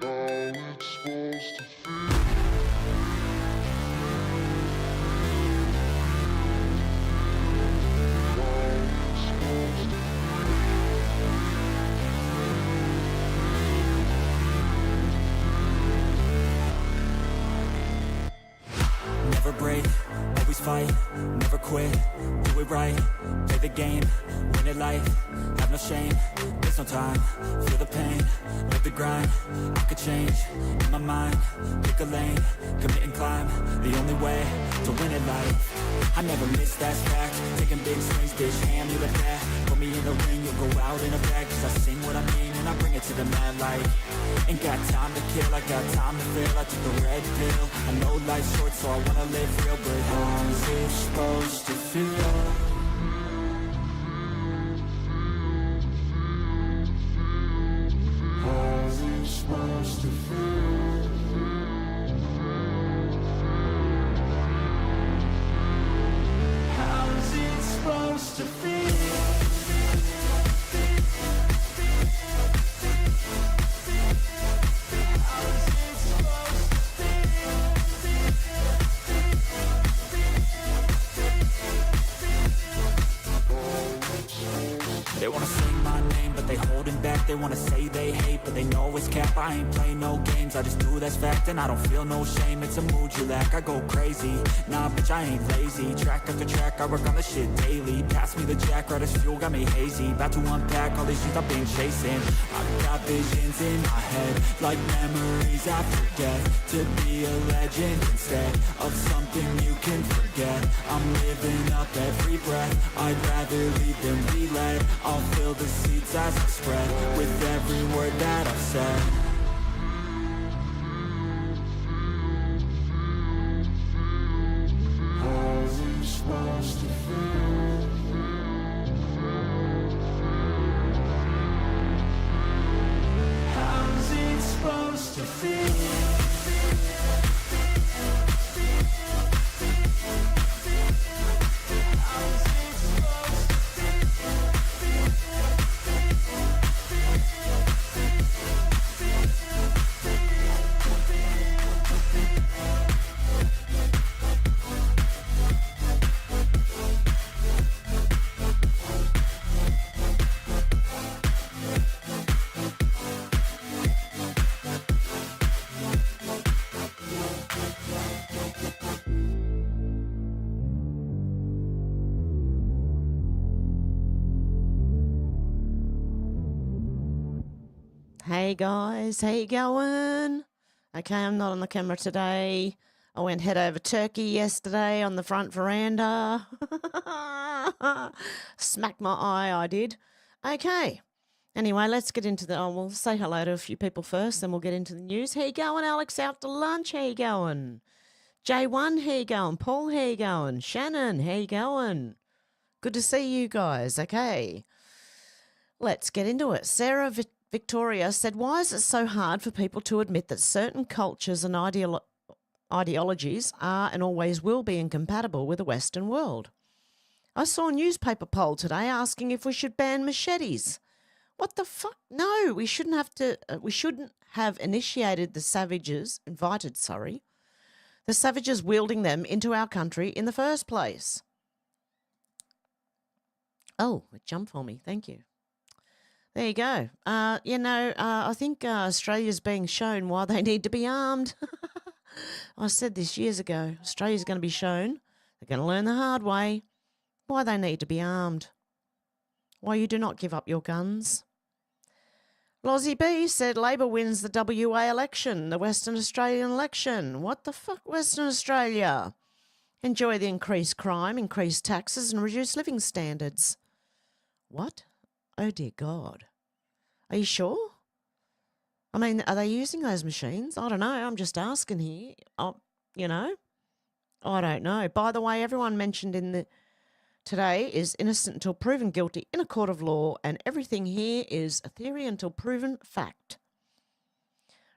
Never break, always fight, never quit, do it right, play the game, win it life, have no shame, there's no time, feel the pain, live the grind, I could change, in my mind, pick a lane, commit and climb, the only way to win it life. I never miss, that's fact, taking big swings, bitch, hand me the bat, put me in the ring, you'll go out in a bag, cause I sing what I mean and I bring it to the mad light. Ain't got time to kill, I got time to feel, I took the red pill, I know life's short so I wanna live real, but how's it supposed to feel? How's it supposed to feel? How's it supposed to feel? They wanna sing my name, but they holding back. They wanna say they hate, but they know it's cap. I ain't play no games, I just do that's fact. And I don't feel no shame, it's a mood you lack. I go crazy, nah bitch I ain't lazy. Track after track, I work on this shit daily. Pass me the jack, right as fuel, got me hazy. About to unpack all these things I've been chasing. I've got visions in my head, like memories after death. To be a legend instead of something you can forget. I'm living up every breath, I'd rather lead than be led. I'll fill the seats as I spread with every word that I've said. How's it supposed to feel? How's it supposed to feel? Hey guys, how you going? Okay, I'm not on the camera today. I went head over turkey yesterday on the front veranda. Smacked my eye, I did. Okay. Anyway, let's get into the... Oh, we'll say hello to a few people first, then we'll get into the news. How you going, Alex? Out to lunch? How you going? J1, how you going? Paul, how you going? Shannon, how you going? Good to see you guys. Okay. Let's get into it. Sarah Victoria said, why is it so hard for people to admit that certain cultures and ideologies are and always will be incompatible with the Western world? I saw a newspaper poll today asking if we should ban machetes. What the fuck? No, we shouldn't have initiated the savages, the savages wielding them into our country in the first place. Oh, it jumped for me. Thank you. There you go. I think Australia's being shown why they need to be armed. I said this years ago. Australia's going to be shown. They're going to learn the hard way why they need to be armed. Why you do not give up your guns. Lozzie B said Labor wins the WA election, the Western Australian election. What the fuck, Western Australia? Enjoy the increased crime, increased taxes and reduced living standards. What? Oh, dear God. Are you sure? I mean, are they using those machines? I don't know. I'm just asking here. I don't know. By the way, everyone mentioned today is innocent until proven guilty in a court of law, and everything here is a theory until proven fact.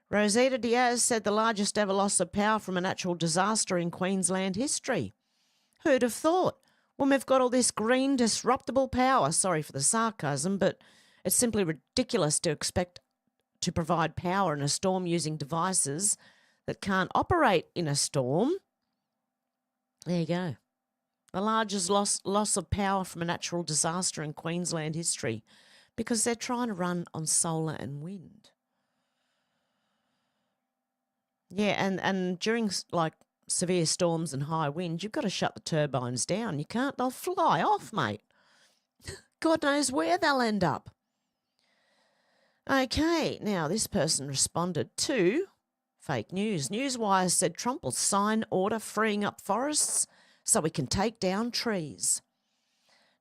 Rosita Diaz said the largest ever loss of power from a natural disaster in Queensland history. Who'd have thought? When we've got all this green disruptible power, sorry for the sarcasm, but it's simply ridiculous to expect to provide power in a storm using devices that can't operate in a storm. There you go. The largest loss of power from a natural disaster in Queensland history because they're trying to run on solar and wind. Yeah, and during like severe storms and high winds, you've got to shut the turbines down. You can't, they'll fly off, mate. God knows where they'll end up. Okay, now this person responded to fake news. Newswire said Trump will sign order freeing up forests so we can take down trees.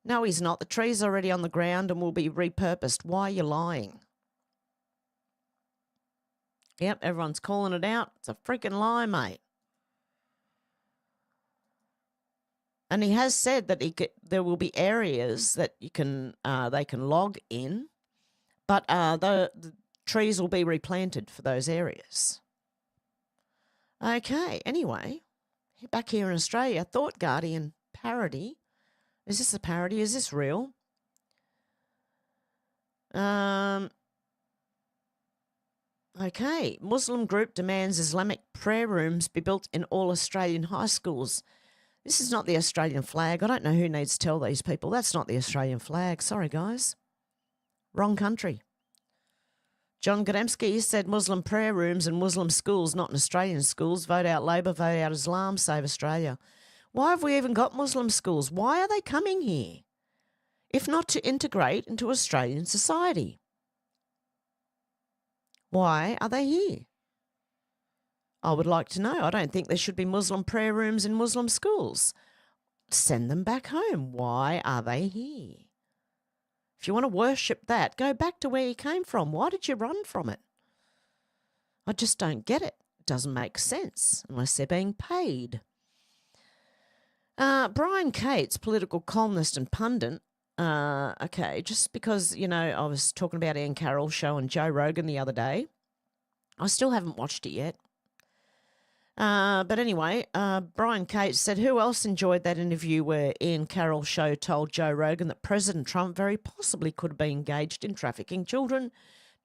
No, he's not. The trees are already on the ground and will be repurposed. Why are you lying? Yep, everyone's calling it out. It's a freaking lie, mate. And he has said that there will be areas that they can log in, but the trees will be replanted for those areas. Okay, anyway, back here in Australia, Thought Guardian parody. Is this a parody? Is this real? Okay, Muslim group demands Islamic prayer rooms be built in all Australian high schools. This is not the Australian flag. I don't know who needs to tell these people. That's not the Australian flag. Sorry, guys. Wrong country. John Godemsky said Muslim prayer rooms and Muslim schools, not in Australian schools. Vote out Labor, vote out Islam, save Australia. Why have we even got Muslim schools? Why are they coming here? If not to integrate into Australian society. Why are they here? I would like to know. I don't think there should be Muslim prayer rooms in Muslim schools. Send them back home. Why are they here? If you want to worship that, go back to where you came from. Why did you run from it? I just don't get it. It doesn't make sense unless they're being paid. Brian Cates, political columnist and pundit. Okay, just because, I was talking about Ian Carroll's show on Joe Rogan the other day. I still haven't watched it yet. But anyway, Brian Cates said, who else enjoyed that interview where Ian Carroll's show told Joe Rogan that President Trump very possibly could have been engaged in trafficking children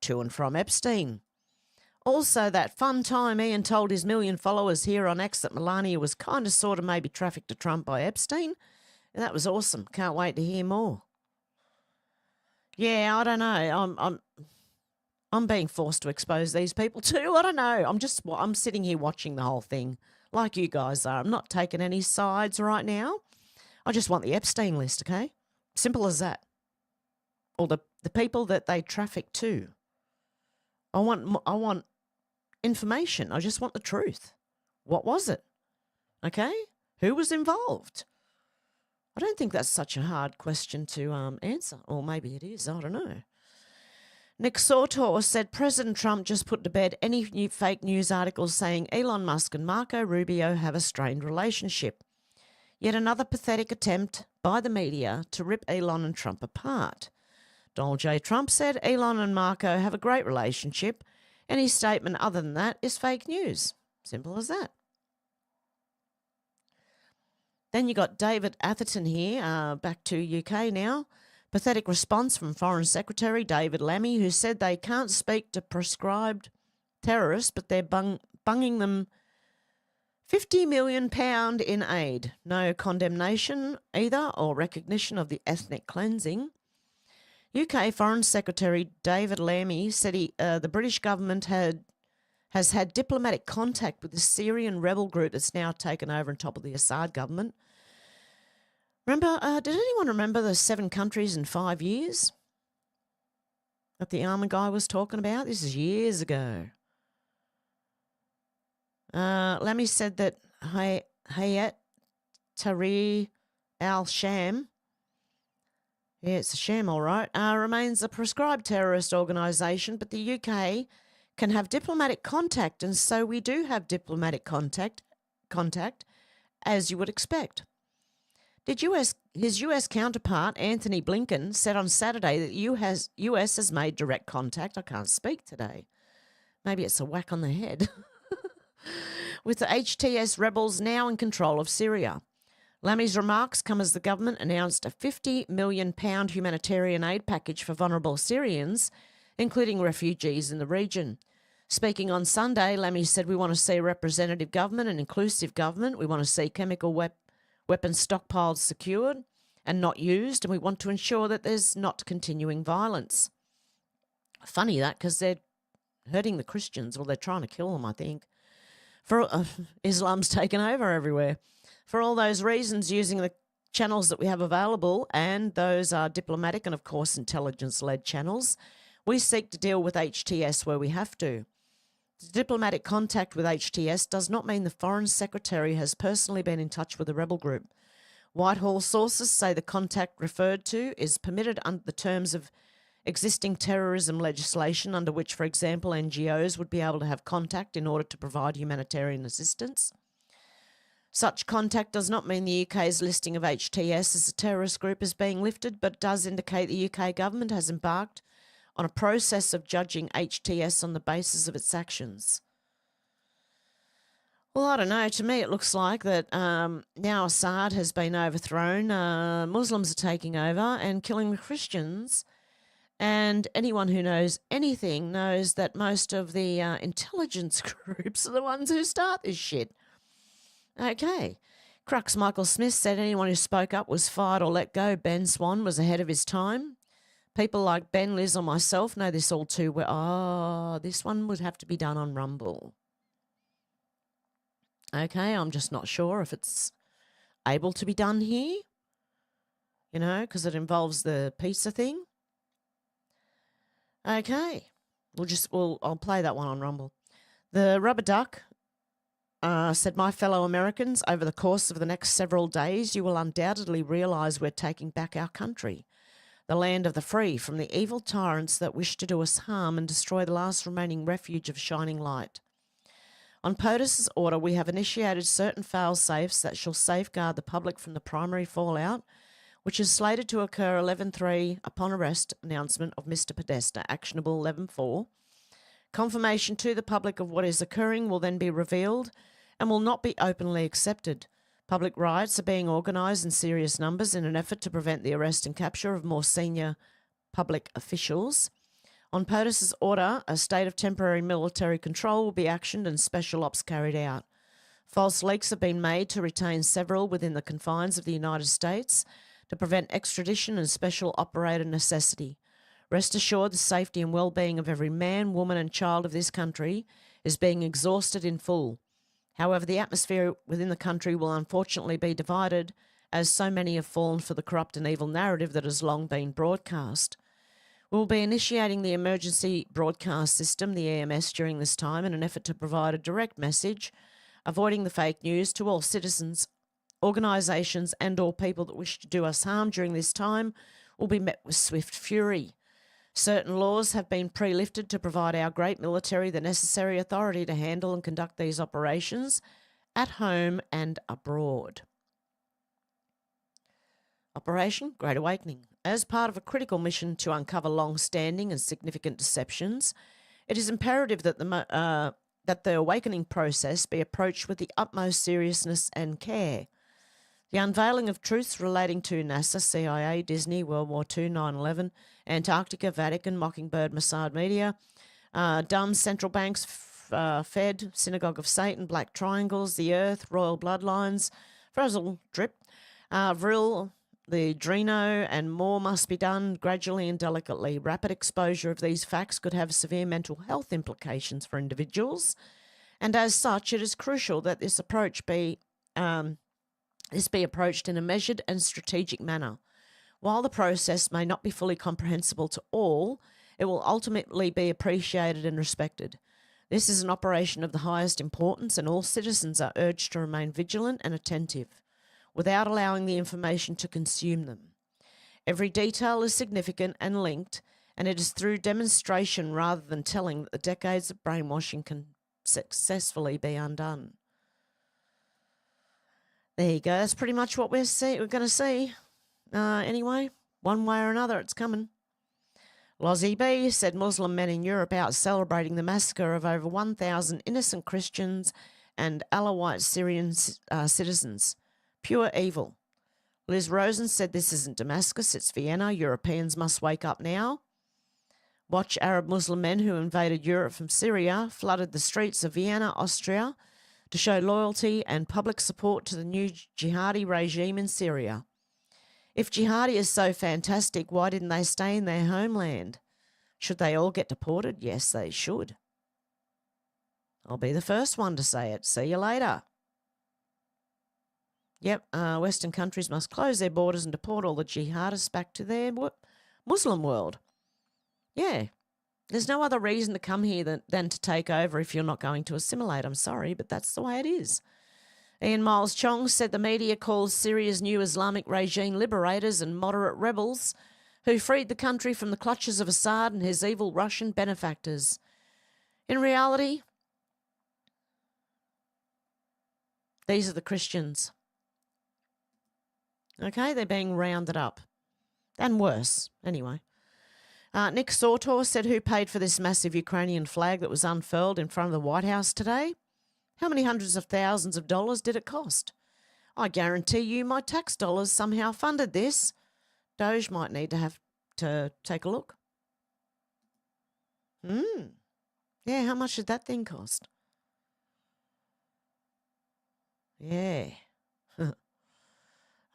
to and from Epstein? Also, that fun time Ian told his million followers here on X that Melania was kind of sort of maybe trafficked to Trump by Epstein. And that was awesome. Can't wait to hear more. Yeah, I don't know. I'm being forced to expose these people too. I don't know. I'm sitting here watching the whole thing like you guys are. I'm not taking any sides right now. I just want the Epstein list, okay? Simple as that. Or the people that they traffic to. I want information. I just want the truth. What was it? Okay? Who was involved? I don't think that's such a hard question to answer. Or maybe it is. I don't know. Nick Sautor said President Trump just put to bed any new fake news articles saying Elon Musk and Marco Rubio have a strained relationship. Yet another pathetic attempt by the media to rip Elon and Trump apart. Donald J. Trump said Elon and Marco have a great relationship. Any statement other than that is fake news. Simple as that. Then you got David Atherton here, back to UK now. Pathetic response from Foreign Secretary David Lammy, who said they can't speak to proscribed terrorists, but they're bunging them £50 million in aid. No condemnation either or recognition of the ethnic cleansing. UK Foreign Secretary David Lammy said the British government has had diplomatic contact with the Syrian rebel group that's now taken over on top of the Assad government. Remember, did anyone remember the 7 countries in 5 years that the army guy was talking about? This is years ago. Lammy said that Hayat Tahrir al-Sham, yeah, it's a sham, all right, remains a proscribed terrorist organisation, but the UK can have diplomatic contact, and so we do have diplomatic contact, as you would expect. His US counterpart, Anthony Blinken, said on Saturday that the US has made direct contact. I can't speak today. Maybe it's a whack on the head. With the HTS rebels now in control of Syria. Lammy's remarks come as the government announced a £50 million humanitarian aid package for vulnerable Syrians, including refugees in the region. Speaking on Sunday, Lammy said, "We want to see a representative government, an inclusive government. We want to see chemical weapons stockpiles secured and not used, and we want to ensure that there's not continuing violence." Funny that, because they're hurting the Christians, or they're trying to kill them, I think. Islam's taken over everywhere. For all those reasons, using the channels that we have available, and those are diplomatic and, of course, intelligence-led channels, we seek to deal with HTS where we have to. Diplomatic contact with HTS does not mean the Foreign Secretary has personally been in touch with the rebel group. Whitehall sources say the contact referred to is permitted under the terms of existing terrorism legislation, under which, for example, NGOs would be able to have contact in order to provide humanitarian assistance. Such contact does not mean the UK's listing of HTS as a terrorist group is being lifted, but does indicate the UK government has embarked on a process of judging HTS on the basis of its actions. Well, I don't know. To me, it looks like that now Assad has been overthrown, Muslims are taking over and killing the Christians, and anyone who knows anything knows that most of the intelligence groups are the ones who start this shit. Okay. Crux Michael Smith said anyone who spoke up was fired or let go. Ben Swan was ahead of his time. People like Ben, Liz, or myself know this all too well. Oh, this one would have to be done on Rumble. Okay, I'm just not sure if it's able to be done here, you know, because it involves the pizza thing. Okay, I'll play that one on Rumble. The Rubber Duck said, "My fellow Americans, over the course of the next several days, you will undoubtedly realise we're taking back our country, the land of the free, from the evil tyrants that wish to do us harm and destroy the last remaining refuge of shining light. On POTUS's order, we have initiated certain fail-safes that shall safeguard the public from the primary fallout, which is slated to occur 11/3 upon arrest announcement of Mr. Podesta, actionable 11/4. Confirmation to the public of what is occurring will then be revealed and will not be openly accepted. Public riots are being organised in serious numbers in an effort to prevent the arrest and capture of more senior public officials. On POTUS's order, a state of temporary military control will be actioned and special ops carried out. False leaks have been made to retain several within the confines of the United States to prevent extradition and special operator necessity. Rest assured the safety and well-being of every man, woman and child of this country is being exhausted in full. However, the atmosphere within the country will unfortunately be divided, as so many have fallen for the corrupt and evil narrative that has long been broadcast. We will be initiating the Emergency Broadcast System, the EMS, during this time in an effort to provide a direct message, avoiding the fake news to all citizens, organisations and or people that wish to do us harm during this time will be met with swift fury. Certain laws have been pre-lifted to provide our great military the necessary authority to handle and conduct these operations at home and abroad." Operation Great Awakening. As part of a critical mission to uncover long-standing and significant deceptions, it is imperative that the awakening process be approached with the utmost seriousness and care. The unveiling of truths relating to NASA, CIA, Disney, World War II, 9/11, Antarctica, Vatican, Mockingbird, Mossad Media, DUMS, central banks, Fed, Synagogue of Satan, Black Triangles, the Earth, Royal Bloodlines, Frizzle Drip, Vril, the Drino, and more must be done gradually and delicately. Rapid exposure of these facts could have severe mental health implications for individuals, and as such, it is crucial that this be approached in a measured and strategic manner. While the process may not be fully comprehensible to all, it will ultimately be appreciated and respected. This is an operation of the highest importance, and all citizens are urged to remain vigilant and attentive, without allowing the information to consume them. Every detail is significant and linked, and it is through demonstration rather than telling that the decades of brainwashing can successfully be undone. There you go. That's pretty much what we're going to see. Anyway, one way or another, it's coming. Lozzie B said Muslim men in Europe out celebrating the massacre of over 1,000 innocent Christians and Alawite Syrian citizens. Pure evil. Liz Rosen said this isn't Damascus, it's Vienna. Europeans must wake up now. Watch Arab Muslim men who invaded Europe from Syria flooded the streets of Vienna, Austria, to show loyalty and public support to the new jihadi regime in Syria. If jihadi is so fantastic, why didn't they stay in their homeland? Should they all get deported? Yes, they should. I'll be the first one to say it. See you later. Yep, Western countries must close their borders and deport all the jihadists back to their Muslim world. Yeah, there's no other reason to come here than to take over if you're not going to assimilate. I'm sorry, but that's the way it is. Ian Miles Chong said the media calls Syria's new Islamic regime liberators and moderate rebels who freed the country from the clutches of Assad and his evil Russian benefactors. In reality, these are the Christians. Okay, they're being rounded up. And worse, anyway. Nick Sautor said, who paid for this massive Ukrainian flag that was unfurled in front of the White House today? How many hundreds of thousands of dollars did it cost? I guarantee you my tax dollars somehow funded this. Doge might need to have to take a look. Yeah, how much did that thing cost? Yeah.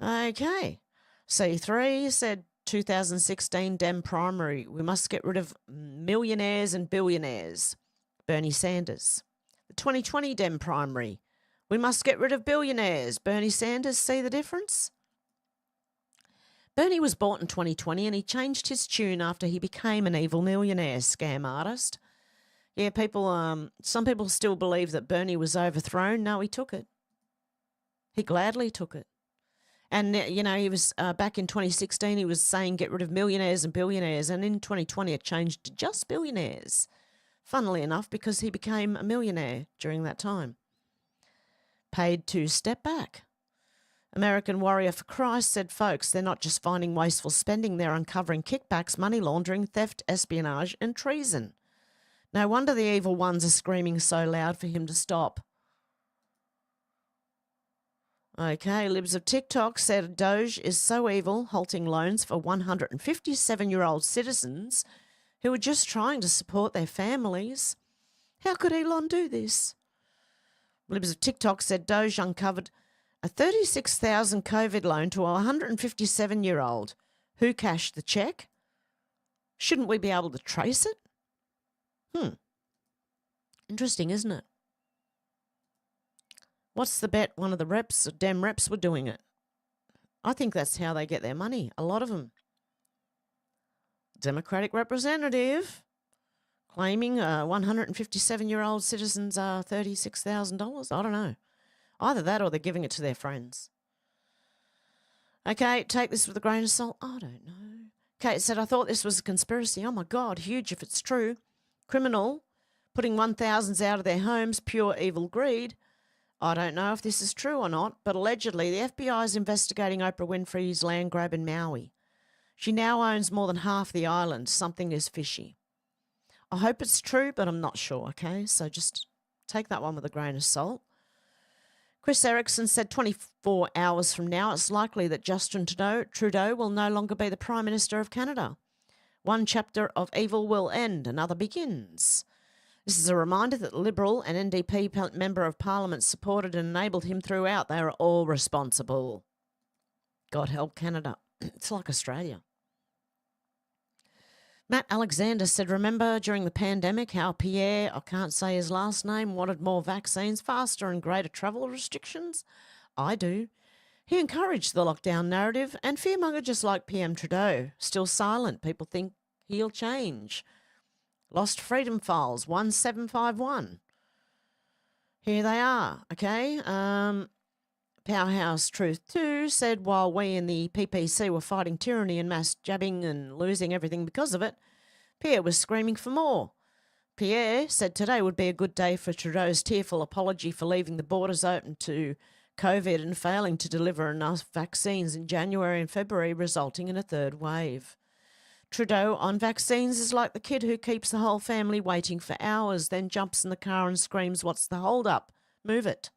Okay. C3 said 2016 Dem primary. We must get rid of millionaires and billionaires. Bernie Sanders. The 2020 Dem primary. We must get rid of billionaires. Bernie Sanders. See the difference? Bernie was bought in 2020 and he changed his tune after he became an evil millionaire scam artist. Yeah, some people still believe that Bernie was overthrown. No, he took it. He gladly took it. And, you know, he was back in 2016, he was saying get rid of millionaires and billionaires. And in 2020, it changed to just billionaires. Funnily enough, because he became a millionaire during that time. Paid to step back. American Warrior for Christ said, folks, they're not just finding wasteful spending, they're uncovering kickbacks, money laundering, theft, espionage, and treason. No wonder the evil ones are screaming so loud for him to stop. Okay, Libs of TikTok said Doge is so evil, halting loans for 157-year-old citizens who are just trying to support their families. How could Elon do this? Libs of TikTok said Doge uncovered a $36,000 COVID loan to a 157-year-old. Who cashed the check? Shouldn't we be able to trace it? Interesting, isn't it? What's the bet? One of the reps, Dem reps, were doing it. I think that's how they get their money. A lot of them. Democratic representative claiming 157-year-old citizens are $36,000. I don't know. Either that or they're giving it to their friends. Okay, take this with a grain of salt. I don't know. Kate said, I thought this was a conspiracy. Oh, my God, huge if it's true. Criminal, putting 1,000s out of their homes, pure evil greed. I don't know if this is true or not, but allegedly the FBI is investigating Oprah Winfrey's land grab in Maui. She now owns more than half the island. Something is fishy. I hope it's true, but I'm not sure, okay? So just take that one with a grain of salt. Chris Erickson said 24 hours from now, it's likely that Justin Trudeau will no longer be the Prime Minister of Canada. One chapter of evil will end, another begins. This is a reminder that the Liberal and NDP member of Parliament supported and enabled him throughout. They are all responsible. God help Canada. It's like Australia. Matt Alexander said, remember during the pandemic how Pierre, I can't say his last name, wanted more vaccines, faster and greater travel restrictions? I do. He encouraged the lockdown narrative and fearmonger just like PM Trudeau. Still silent. People think he'll change. Lost Freedom Files 1751. Here they are, okay? Powerhouse Truth 2 said while we in the PPC were fighting tyranny and mass jabbing and losing everything because of it, Pierre was screaming for more. Pierre said today would be a good day for Trudeau's tearful apology for leaving the borders open to COVID and failing to deliver enough vaccines in January and February, resulting in a third wave. Trudeau on vaccines is like the kid who keeps the whole family waiting for hours, then jumps in the car and screams, what's the hold up? Move it.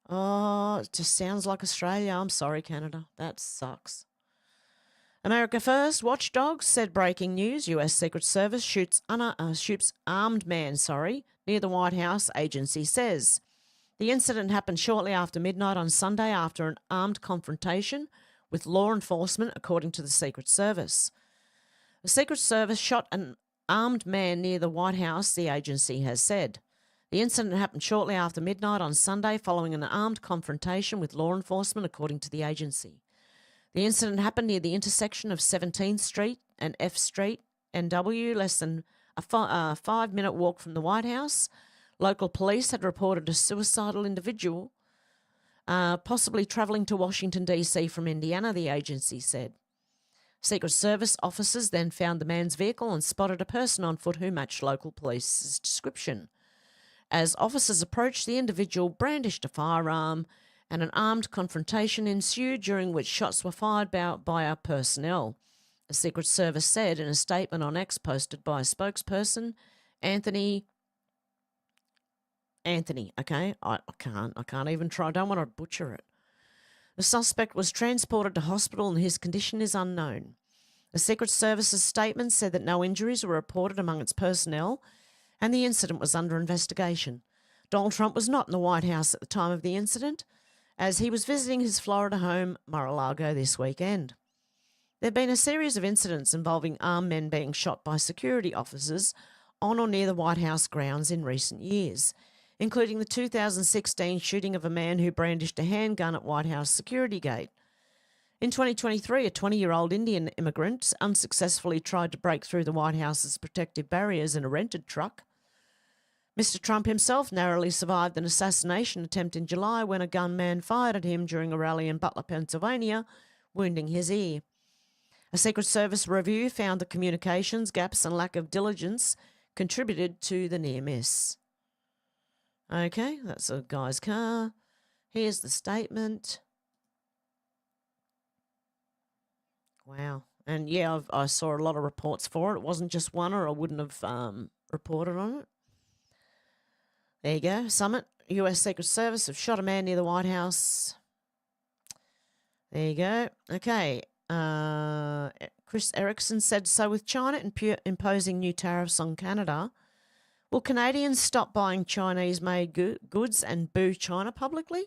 Oh, it just sounds like Australia. I'm sorry, Canada. That sucks. America First watchdogs said breaking news: U.S. Secret Service shoots armed man, near the White House, agency says. The incident happened shortly after midnight on Sunday after an armed confrontation with law enforcement, according to the Secret Service. The Secret Service shot an armed man near the White House, the agency has said. The incident happened shortly after midnight on Sunday following an armed confrontation with law enforcement, according to the agency. The incident happened near the intersection of 17th Street and F Street, NW, less than a 5-minute walk from the White House. Local police had reported a suicidal individual, possibly travelling to Washington, D.C. from Indiana, the agency said. Secret Service officers then found the man's vehicle and spotted a person on foot who matched local police's description. As officers approached, the individual brandished a firearm and an armed confrontation ensued, during which shots were fired by our personnel, the Secret Service said in a statement on X posted by a spokesperson, Anthony, okay, I can't even try, I don't want to butcher it. The suspect was transported to hospital and his condition is unknown. The Secret Service's statement said that no injuries were reported among its personnel and the incident was under investigation. Donald Trump was not in the White House at the time of the incident, as he was visiting his Florida home, Mar-a-Lago, this weekend. There have been a series of incidents involving armed men being shot by security officers on or near the White House grounds in recent years, including the 2016 shooting of a man who brandished a handgun at White House security gate. In 2023, a 20-year-old Indian immigrant unsuccessfully tried to break through the White House's protective barriers in a rented truck. Mr. Trump himself narrowly survived an assassination attempt in July when a gunman fired at him during a rally in Butler, Pennsylvania, wounding his ear. A Secret Service review found the communications gaps and lack of diligence contributed to the near miss. Okay, that's a guy's car. Here's the statement. Wow. And yeah, I saw a lot of reports for it. It wasn't just one, or I wouldn't have reported on it. There you go. Summit. U.S. Secret Service have shot a man near the White House. There you go. Okay. Chris Erickson said, so with China imposing new tariffs on Canada, will Canadians stop buying Chinese-made goods and boo China publicly?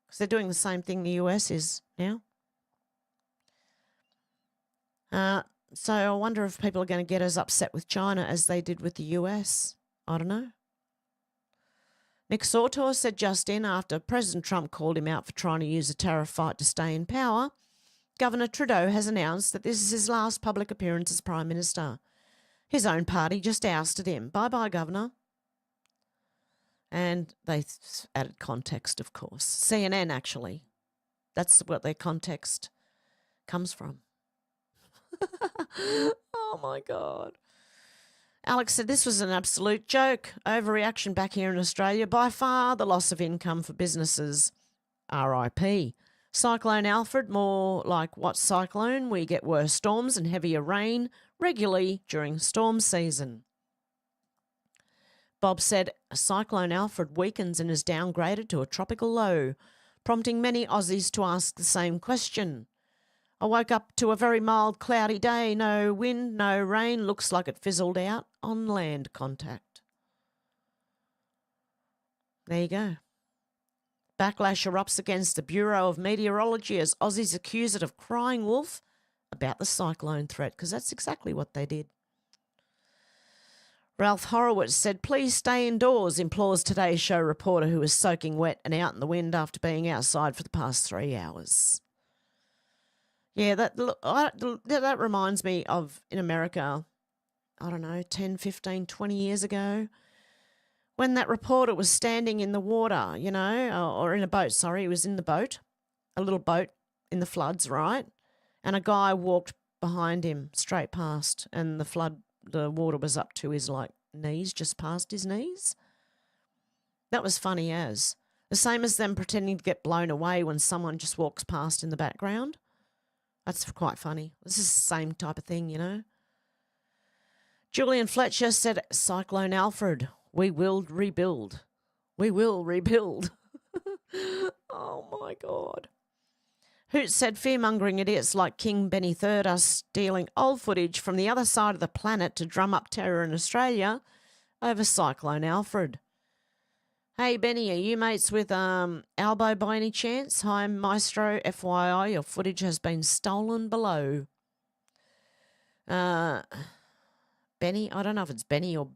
Because they're doing the same thing the US is now. So I wonder if people are going to get as upset with China as they did with the US. I don't know. Nick Sautor said just in, after President Trump called him out for trying to use a tariff fight to stay in power, Governor Trudeau has announced that this is his last public appearance as Prime Minister. His own party just ousted him. Bye-bye, Governor. And they added context, of course. CNN, actually. That's what their context comes from. Oh, my God. Alex said this was an absolute joke. Overreaction back here in Australia. By far the loss of income for businesses. RIP. Cyclone Alfred, more like what cyclone? We get worse storms and heavier rain regularly during storm season. Bob said Cyclone Alfred weakens and is downgraded to a tropical low, prompting many Aussies to ask the same question. I woke up to a very mild, cloudy day. No wind, no rain. Looks like it fizzled out on land contact. There you go. Backlash erupts against the Bureau of Meteorology as Aussies accuse it of crying wolf about the cyclone threat, because that's exactly what they did. Ralph Horowitz said, please stay indoors, implores Today's Show reporter who is soaking wet and out in the wind after being outside for the past 3 hours. Yeah, that reminds me of in America, I don't know, 10, 15, 20 years ago, when that reporter was standing in the water, you know, or in a boat, sorry, he was in the boat, a little boat in the floods, right? And a guy walked behind him straight past, and the water was up to his, knees, just past his knees. That was funny as. The same as them pretending to get blown away when someone just walks past in the background. That's quite funny. This is the same type of thing, you know. Julian Fletcher said, Cyclone Alfred, we will rebuild. We will rebuild. Oh, my God. Hoot said fear-mongering idiots like King Benny III are stealing old footage from the other side of the planet to drum up terror in Australia over Cyclone Alfred. Hey, Benny, are you mates with Albo by any chance? Hi, Maestro. FYI, your footage has been stolen below. Benny? I don't know if it's Benny or...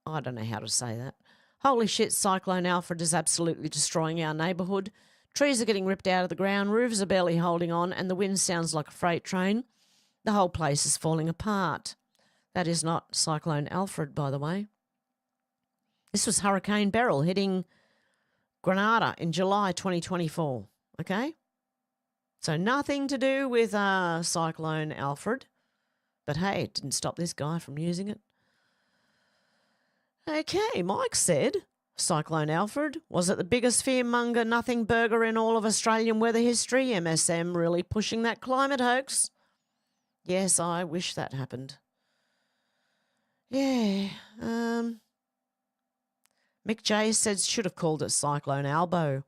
I don't know how to say that. Holy shit, Cyclone Alfred is absolutely destroying our neighbourhood. Trees are getting ripped out of the ground, roofs are barely holding on, and the wind sounds like a freight train. The whole place is falling apart. That is not Cyclone Alfred, by the way. This was Hurricane Beryl hitting Grenada in July 2024, okay? So nothing to do with Cyclone Alfred. But hey, it didn't stop this guy from using it. Okay, Mike said, Cyclone Alfred, was it the biggest fearmonger nothing burger in all of Australian weather history? MSM really pushing that climate hoax? Yes, I wish that happened. Yeah, Mick J said should have called it Cyclone Albo.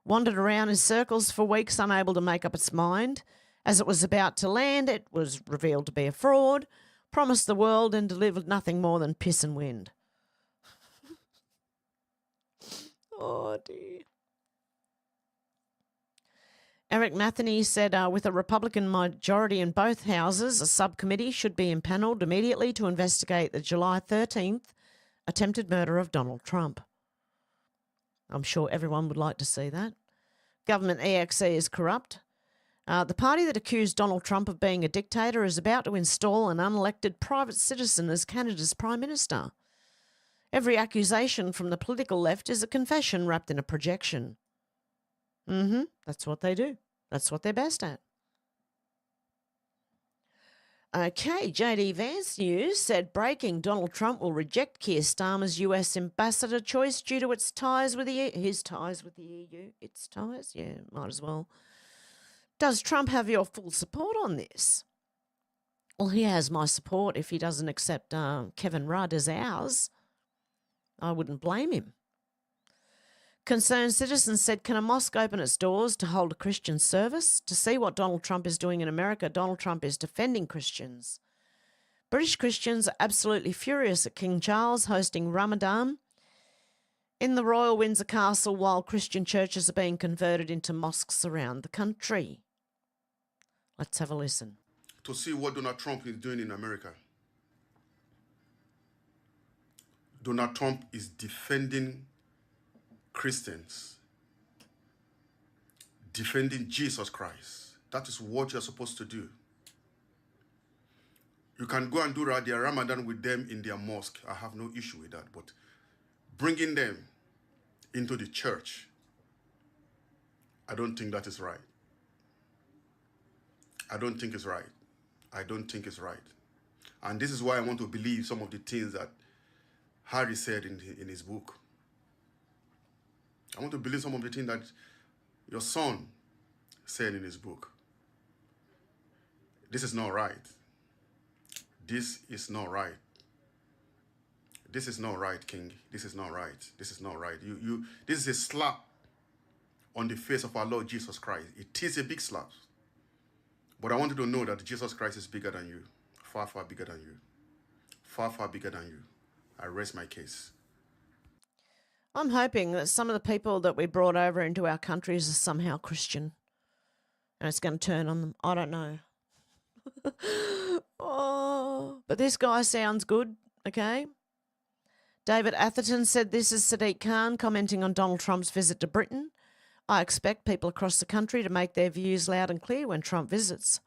Wandered around in circles for weeks, unable to make up its mind. As it was about to land, it was revealed to be a fraud, promised the world and delivered nothing more than piss and wind. Oh, dear. Eric Matheny said, with a Republican majority in both houses, a subcommittee should be impaneled immediately to investigate the July 13th attempted murder of Donald Trump. I'm sure everyone would like to see that. Government EXE is corrupt. The party that accused Donald Trump of being a dictator is about to install an unelected private citizen as Canada's Prime Minister. Every accusation from the political left is a confession wrapped in a projection. That's what they do. That's what they're best at. Okay, JD Vance News said breaking, Donald Trump will reject Keir Starmer's US ambassador choice due to its ties with the EU. His ties with the EU. Its ties? Yeah, might as well. Does Trump have your full support on this? Well, he has my support if he doesn't accept Kevin Rudd as ours. I wouldn't blame him. Concerned citizens said, can a mosque open its doors to hold a Christian service? To see what Donald Trump is doing in America, Donald Trump is defending Christians. British Christians are absolutely furious at King Charles hosting Ramadan in the Royal Windsor Castle while Christian churches are being converted into mosques around the country. Let's have a listen. To see what Donald Trump is doing in America. Donald Trump is defending Christians, defending Jesus Christ. That is what you're supposed to do. You can go and do their Ramadan with them in their mosque. I have no issue with that. But bringing them into the church, I don't think that is right. I don't think it's right. I don't think it's right. And this is why I want to believe some of the things that Harry said in his book. I want to believe some of the things that your son said in his book. This is not right. This is not right. This is not right, King. This is not right. This is not right. This is a slap on the face of our Lord Jesus Christ. It is a big slap. But I want you to know that Jesus Christ is bigger than you. Far, far bigger than you. Far, far bigger than you. I rest my case. I'm hoping that some of the people that we brought over into our countries are somehow Christian. And it's going to turn on them. I don't know. Oh, but this guy sounds good, okay? David Atherton said, this is Sadiq Khan commenting on Donald Trump's visit to Britain. I expect people across the country to make their views loud and clear when Trump visits.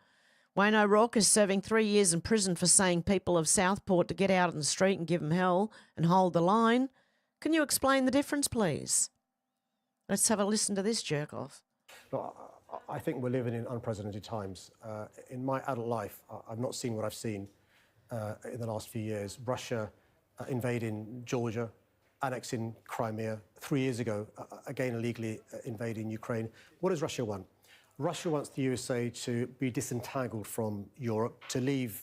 Wayne O'Rourke is serving 3 years in prison for saying people of Southport to get out on the street and give him hell and hold the line. Can you explain the difference, please? Let's have a listen to this jerk-off. No, I think we're living in unprecedented times. In my adult life, I've not seen what I've seen in the last few years. Russia invading Georgia, annexing Crimea. 3 years ago, again illegally invading Ukraine. What does Russia want? Russia wants the USA to be disentangled from Europe, to leave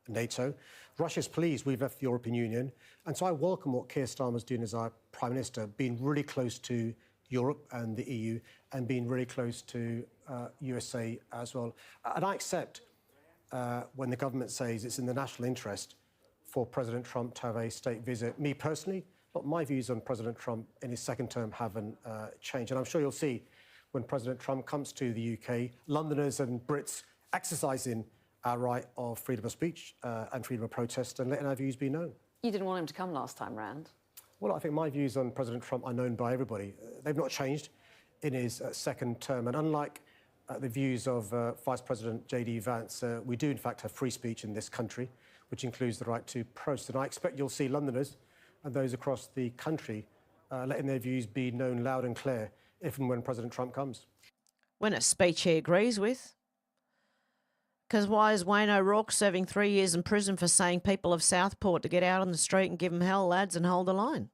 NATO. Russia's pleased we've left the European Union. And so I welcome what Keir Starmer's doing as our Prime Minister, being really close to Europe and the EU, and being really close to USA as well. And I accept when the government says it's in the national interest for President Trump to have a state visit. Me personally, but my views on President Trump in his second term haven't changed. And I'm sure you'll see when President Trump comes to the UK, Londoners and Brits exercising our right of freedom of speech and freedom of protest and letting our views be known. You didn't want him to come last time round? Well, I think my views on President Trump are known by everybody. They've not changed in his second term. And unlike the views of Vice President J.D. Vance, we do in fact have free speech in this country, which includes the right to protest. And I expect you'll see Londoners and those across the country letting their views be known loud and clear if and when President Trump comes. When a speech he agrees with. Because why is Wayne O'Rourke serving 3 years in prison for saying people of Southport to get out on the street and give them hell, lads, and hold the line?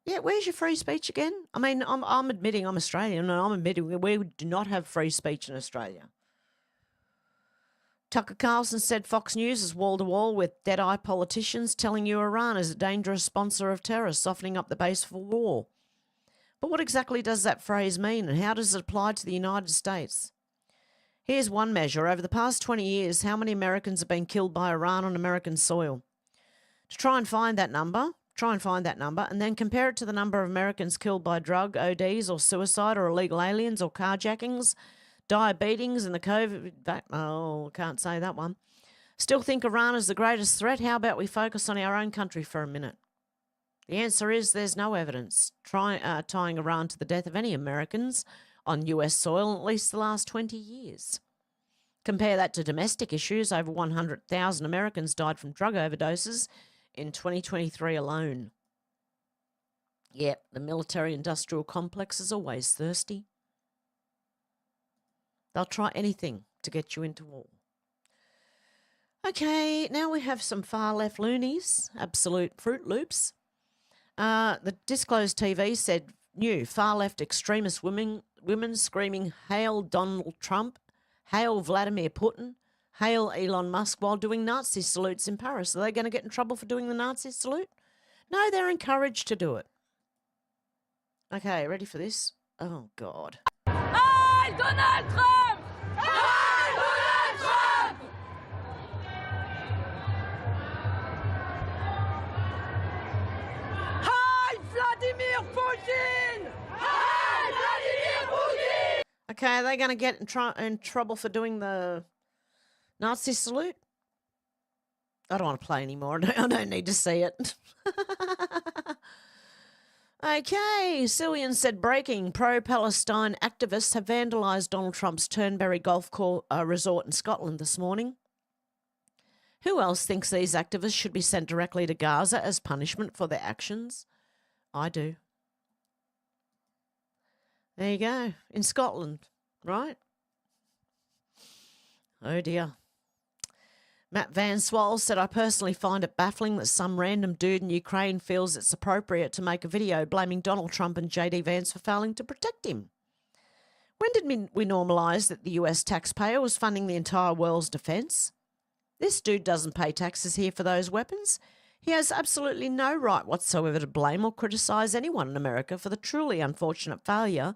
Yeah, where's your free speech again? I mean, I'm admitting I'm Australian, and I'm admitting we do not have free speech in Australia. Tucker Carlson said Fox News is wall-to-wall with dead-eye politicians telling you Iran is a dangerous sponsor of terror, softening up the base for war. But what exactly does that phrase mean, and how does it apply to the United States? Here's one measure. Over the past 20 years, how many Americans have been killed by Iran on American soil? To try and find that number, and then compare it to the number of Americans killed by drug, ODs, or suicide, or illegal aliens, or carjackings, diabetes, and the COVID... can't say that one. Still think Iran is the greatest threat? How about we focus on our own country for a minute? The answer is there's no evidence tying Iran to the death of any Americans on US soil in at least the last 20 years. Compare that to domestic issues. Over 100,000 Americans died from drug overdoses in 2023 alone. Yep, the military-industrial complex is always thirsty. They'll try anything to get you into war. Okay, now we have some far-left loonies, absolute Fruit Loops. The Disclosed TV said new far-left extremist women screaming, "Hail Donald Trump, hail Vladimir Putin, hail Elon Musk," while doing Nazi salutes in Paris. Are they going to get in trouble for doing the Nazi salute? No, they're encouraged to do it. Okay, ready for this? Oh, God. Heil Donald Trump! Heil Donald Trump! Heil Vladimir Putin! Heil Vladimir Putin! Okay, are they going to get in trouble for doing the Nazi salute? I don't want to play anymore. I don't need to see it. Okay, Cillian said breaking. Pro-Palestine activists have vandalised Donald Trump's Turnberry Golf Resort in Scotland this morning. Who else thinks these activists should be sent directly to Gaza as punishment for their actions? I do. There you go. In Scotland, right? Oh dear. Matt Van Swol said, "I personally find it baffling that some random dude in Ukraine feels it's appropriate to make a video blaming Donald Trump and J.D. Vance for failing to protect him. When did we normalise that the US taxpayer was funding the entire world's defence? This dude doesn't pay taxes here for those weapons. He has absolutely no right whatsoever to blame or criticise anyone in America for the truly unfortunate failure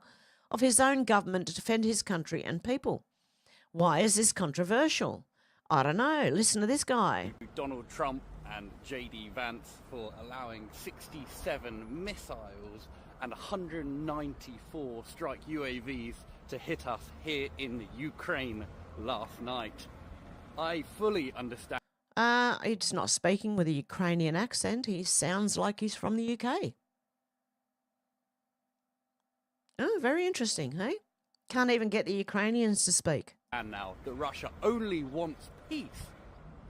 of his own government to defend his country and people. Why is this controversial? I don't know. Listen to this guy." Donald Trump and J.D. Vance for allowing 67 missiles and 194 strike UAVs to hit us here in Ukraine last night. I fully understand. He's not speaking with a Ukrainian accent. He sounds like he's from the UK. Oh, very interesting, hey? Can't even get the Ukrainians to speak. And now that Russia only wants peace,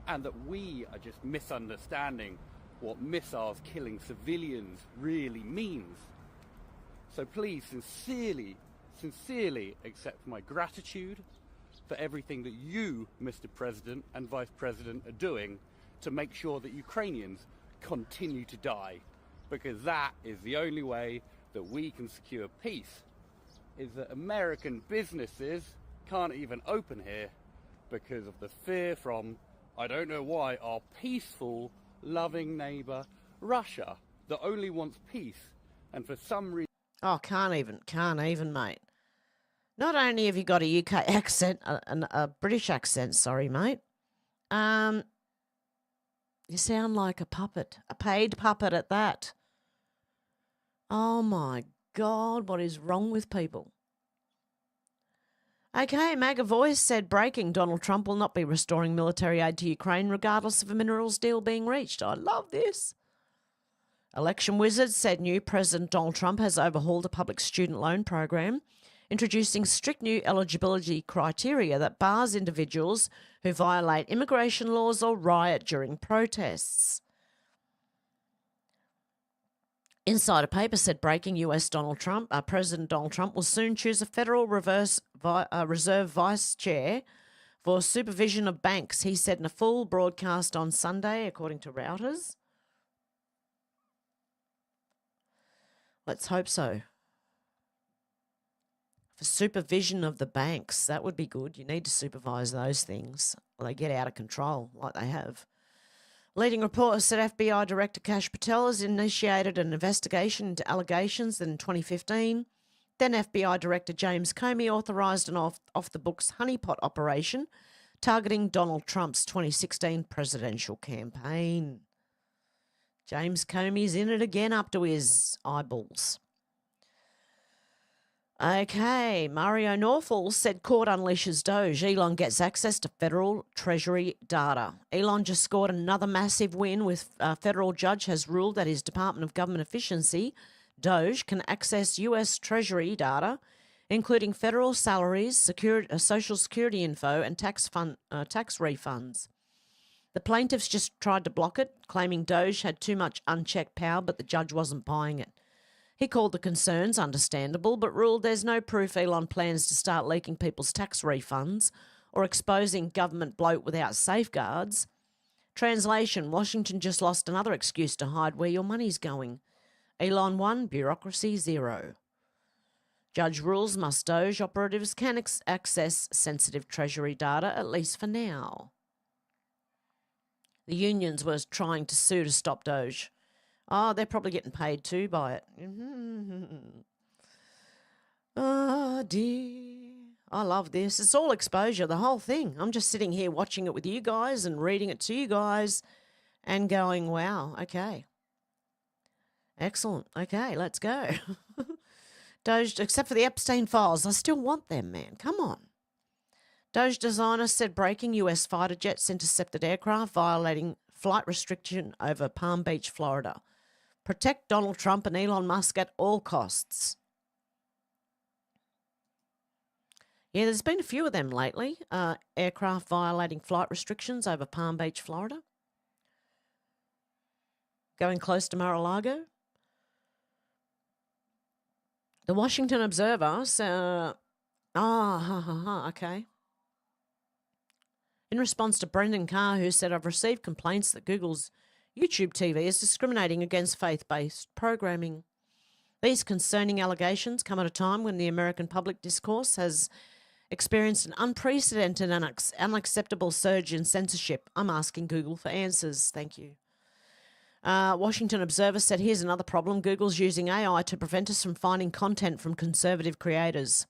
and that we are just misunderstanding what missiles killing civilians really means. So please, sincerely accept my gratitude for everything that you, Mr. President and Vice President, are doing to make sure that Ukrainians continue to die, because that is the only way that we can secure peace, is that American businesses can't even open here because of the fear from, I don't know why, our peaceful, loving neighbour, Russia, that only wants peace And for some reason, Oh, can't even, mate. Not only have you got a UK accent, a British accent, sorry, mate. You sound like a puppet, a paid puppet at that. Oh my God, what is wrong with people? Okay, MAGA Voice said breaking, Donald Trump will not be restoring military aid to Ukraine regardless of a minerals deal being reached. I love this. Election Wizard said new President Donald Trump has overhauled the public student loan program, introducing strict new eligibility criteria that bars individuals who violate immigration laws or riot during protests. Insider Paper said breaking US President Donald Trump will soon choose a Federal Reserve Vice Chair for supervision of banks, he said in a full broadcast on Sunday, according to Reuters. Let's hope so. For supervision of the banks, that would be good. You need to supervise those things. Well, they get out of control like they have. Leading reporter said FBI Director Kash Patel has initiated an investigation into allegations that in 2015, then FBI Director James Comey authorised an off-the-books honeypot operation targeting Donald Trump's 2016 presidential campaign. James Comey's in it again up to his eyeballs. Okay, Mario Norfall said court unleashes Doge. Elon gets access to federal treasury data. Elon just scored another massive win with a federal judge has ruled that his Department of Government Efficiency, Doge, can access US treasury data, including federal salaries, social security info, and tax refunds. The plaintiffs just tried to block it, claiming Doge had too much unchecked power, but the judge wasn't buying it. He called the concerns understandable, but ruled there's no proof Elon plans to start leaking people's tax refunds or exposing government bloat without safeguards. Translation, Washington just lost another excuse to hide where your money's going. Elon 1, bureaucracy 0. Judge rules must Doge operatives can access sensitive treasury data, at least for now. The unions were trying to sue to stop Doge. Oh, they're probably getting paid too by it. Oh, dear. I love this. It's all exposure, the whole thing. I'm just sitting here watching it with you guys and reading it to you guys and going, wow, okay. Excellent. Okay, let's go. Doge, except for the Epstein files, I still want them, man. Come on. Doge designer said breaking US fighter jets intercepted aircraft violating flight restriction over Palm Beach, Florida. Protect Donald Trump and Elon Musk at all costs. Yeah, there's been a few of them lately. Aircraft violating flight restrictions over Palm Beach, Florida. Going close to Mar-a-Lago. The Washington Observer said, okay. In response to Brendan Carr, who said, I've received complaints that Google's YouTube TV is discriminating against faith-based programming. These concerning allegations come at a time when the American public discourse has experienced an unprecedented and unacceptable surge in censorship. I'm asking Google for answers. Thank you. Washington Observer said, here's another problem. Google's using AI to prevent us from finding content from conservative creators.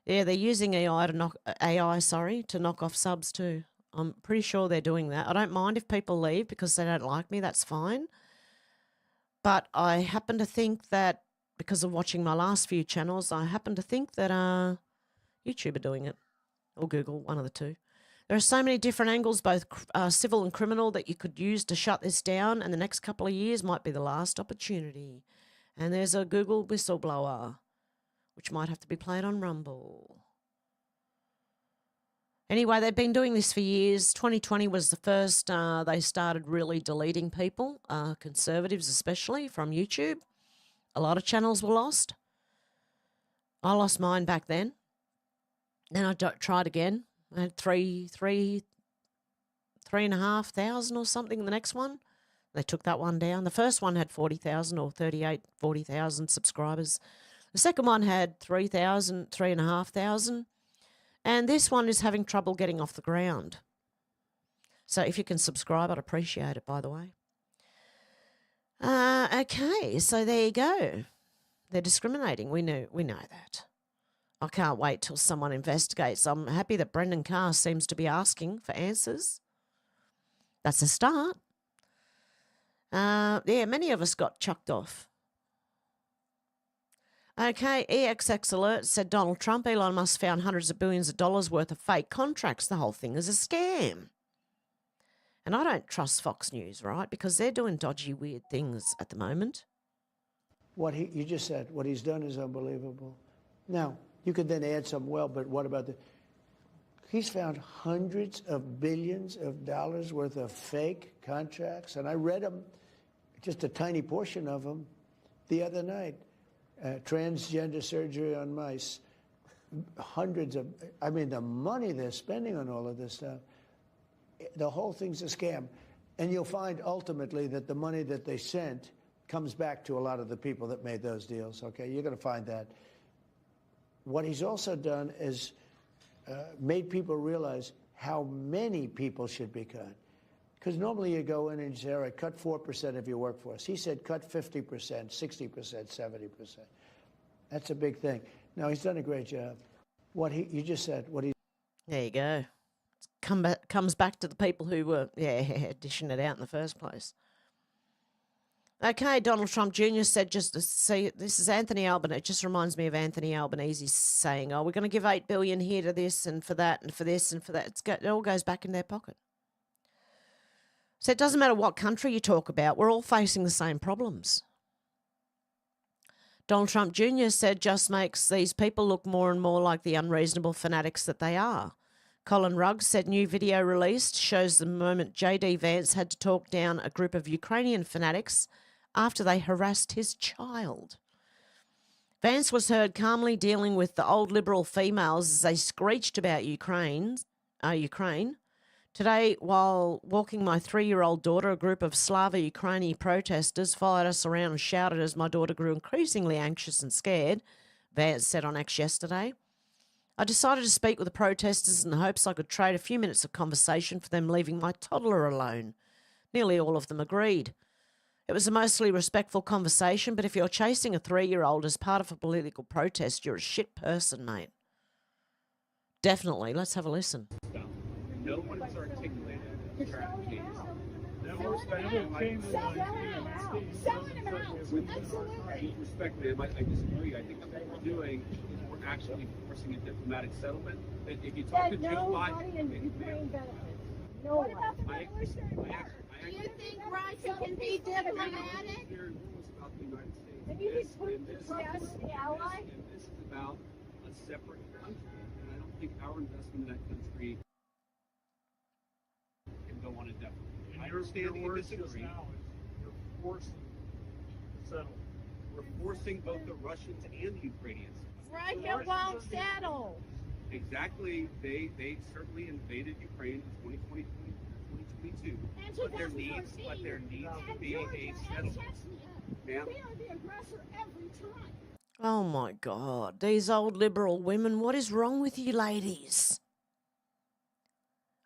Yeah, they're using AI to knock off subs too. I'm pretty sure they're doing that. I don't mind if people leave because they don't like me. That's fine. But I happen to think that because of watching my last few channels, I happen to think that YouTube are doing it, or Google, one of the two. There are so many different angles, both civil and criminal, that you could use to shut this down, and the next couple of years might be the last opportunity. And there's a Google whistleblower, which might have to be played on Rumble. Anyway, they've been doing this for years. 2020 was the first they started really deleting people, conservatives especially, from YouTube. A lot of channels were lost. I lost mine back then. Then I tried again. I had 3,500 or something. The next one, they took that one down. The first one had 40,000 or 40,000 subscribers. The second one had 3,000, 3,500. And this one is having trouble getting off the ground. So if you can subscribe, I'd appreciate it, by the way. Okay, so there you go. They're discriminating. We know that. I can't wait till someone investigates. I'm happy that Brendan Carr seems to be asking for answers. That's a start. Yeah, many of us got chucked off. Okay, EXX Alert said Donald Trump, Elon Musk found hundreds of billions of dollars worth of fake contracts. The whole thing is a scam. And I don't trust Fox News, right? Because they're doing dodgy, weird things at the moment. You just said, what he's done is unbelievable. Now, you could then add some, well, but what about he's found hundreds of billions of dollars worth of fake contracts, and I read them, just a tiny portion of them, the other night. Transgender surgery on mice, the money they're spending on all of this stuff, the whole thing's a scam. And you'll find ultimately that the money that they sent comes back to a lot of the people that made those deals, okay? You're going to find that. What he's also done is made people realize how many people should be cut. Because normally you go in and you say, all right, cut 4% of your workforce. He said cut 50%, 60%, 70%. That's a big thing. Now, he's done a great job. You just said, there you go. Comes back to the people who were, dishing it out in the first place. Okay, Donald Trump Jr. said, just to see, this is Anthony Albanese. It just reminds me of Anthony Albanese saying, oh, we're going to give $8 billion here to this and for that and for this and for that. It all goes back in their pocket. So it doesn't matter what country you talk about, we're all facing the same problems. Donald Trump Jr. said just makes these people look more and more like the unreasonable fanatics that they are. Colin Ruggs said new video released shows the moment J.D. Vance had to talk down a group of Ukrainian fanatics after they harassed his child. Vance was heard calmly dealing with the old Liberal females as they screeched about Ukraine. Today, while walking my 3-year-old daughter, a group of Slava Ukraini protesters followed us around and shouted as my daughter grew increasingly anxious and scared, Vance said on X yesterday. I decided to speak with the protesters in the hopes I could trade a few minutes of conversation for them leaving my toddler alone. Nearly all of them agreed. It was a mostly respectful conversation, but if you're chasing a 3-year-old as part of a political protest, you're a shit person, mate. Definitely. Let's have a listen. No one has articulated strategies. With respect, ma'am, I disagree. I think what we're doing is we're actually forcing a diplomatic settlement. If you talk to Joe Biden, Do you think Russia can be diplomatic? And you put this ally? And this is about a separate country, and I don't think our investment in that country can go on indefinitely. I understand that you disagree. You're forcing settlement. We're forcing both the Russians and the Ukrainians. Russia won't settle. Exactly. They certainly invaded Ukraine in 2022. But there needs to be a settlement. Ma'am? We are the aggressor every time. Oh my God, these old Liberal women, what is wrong with you ladies?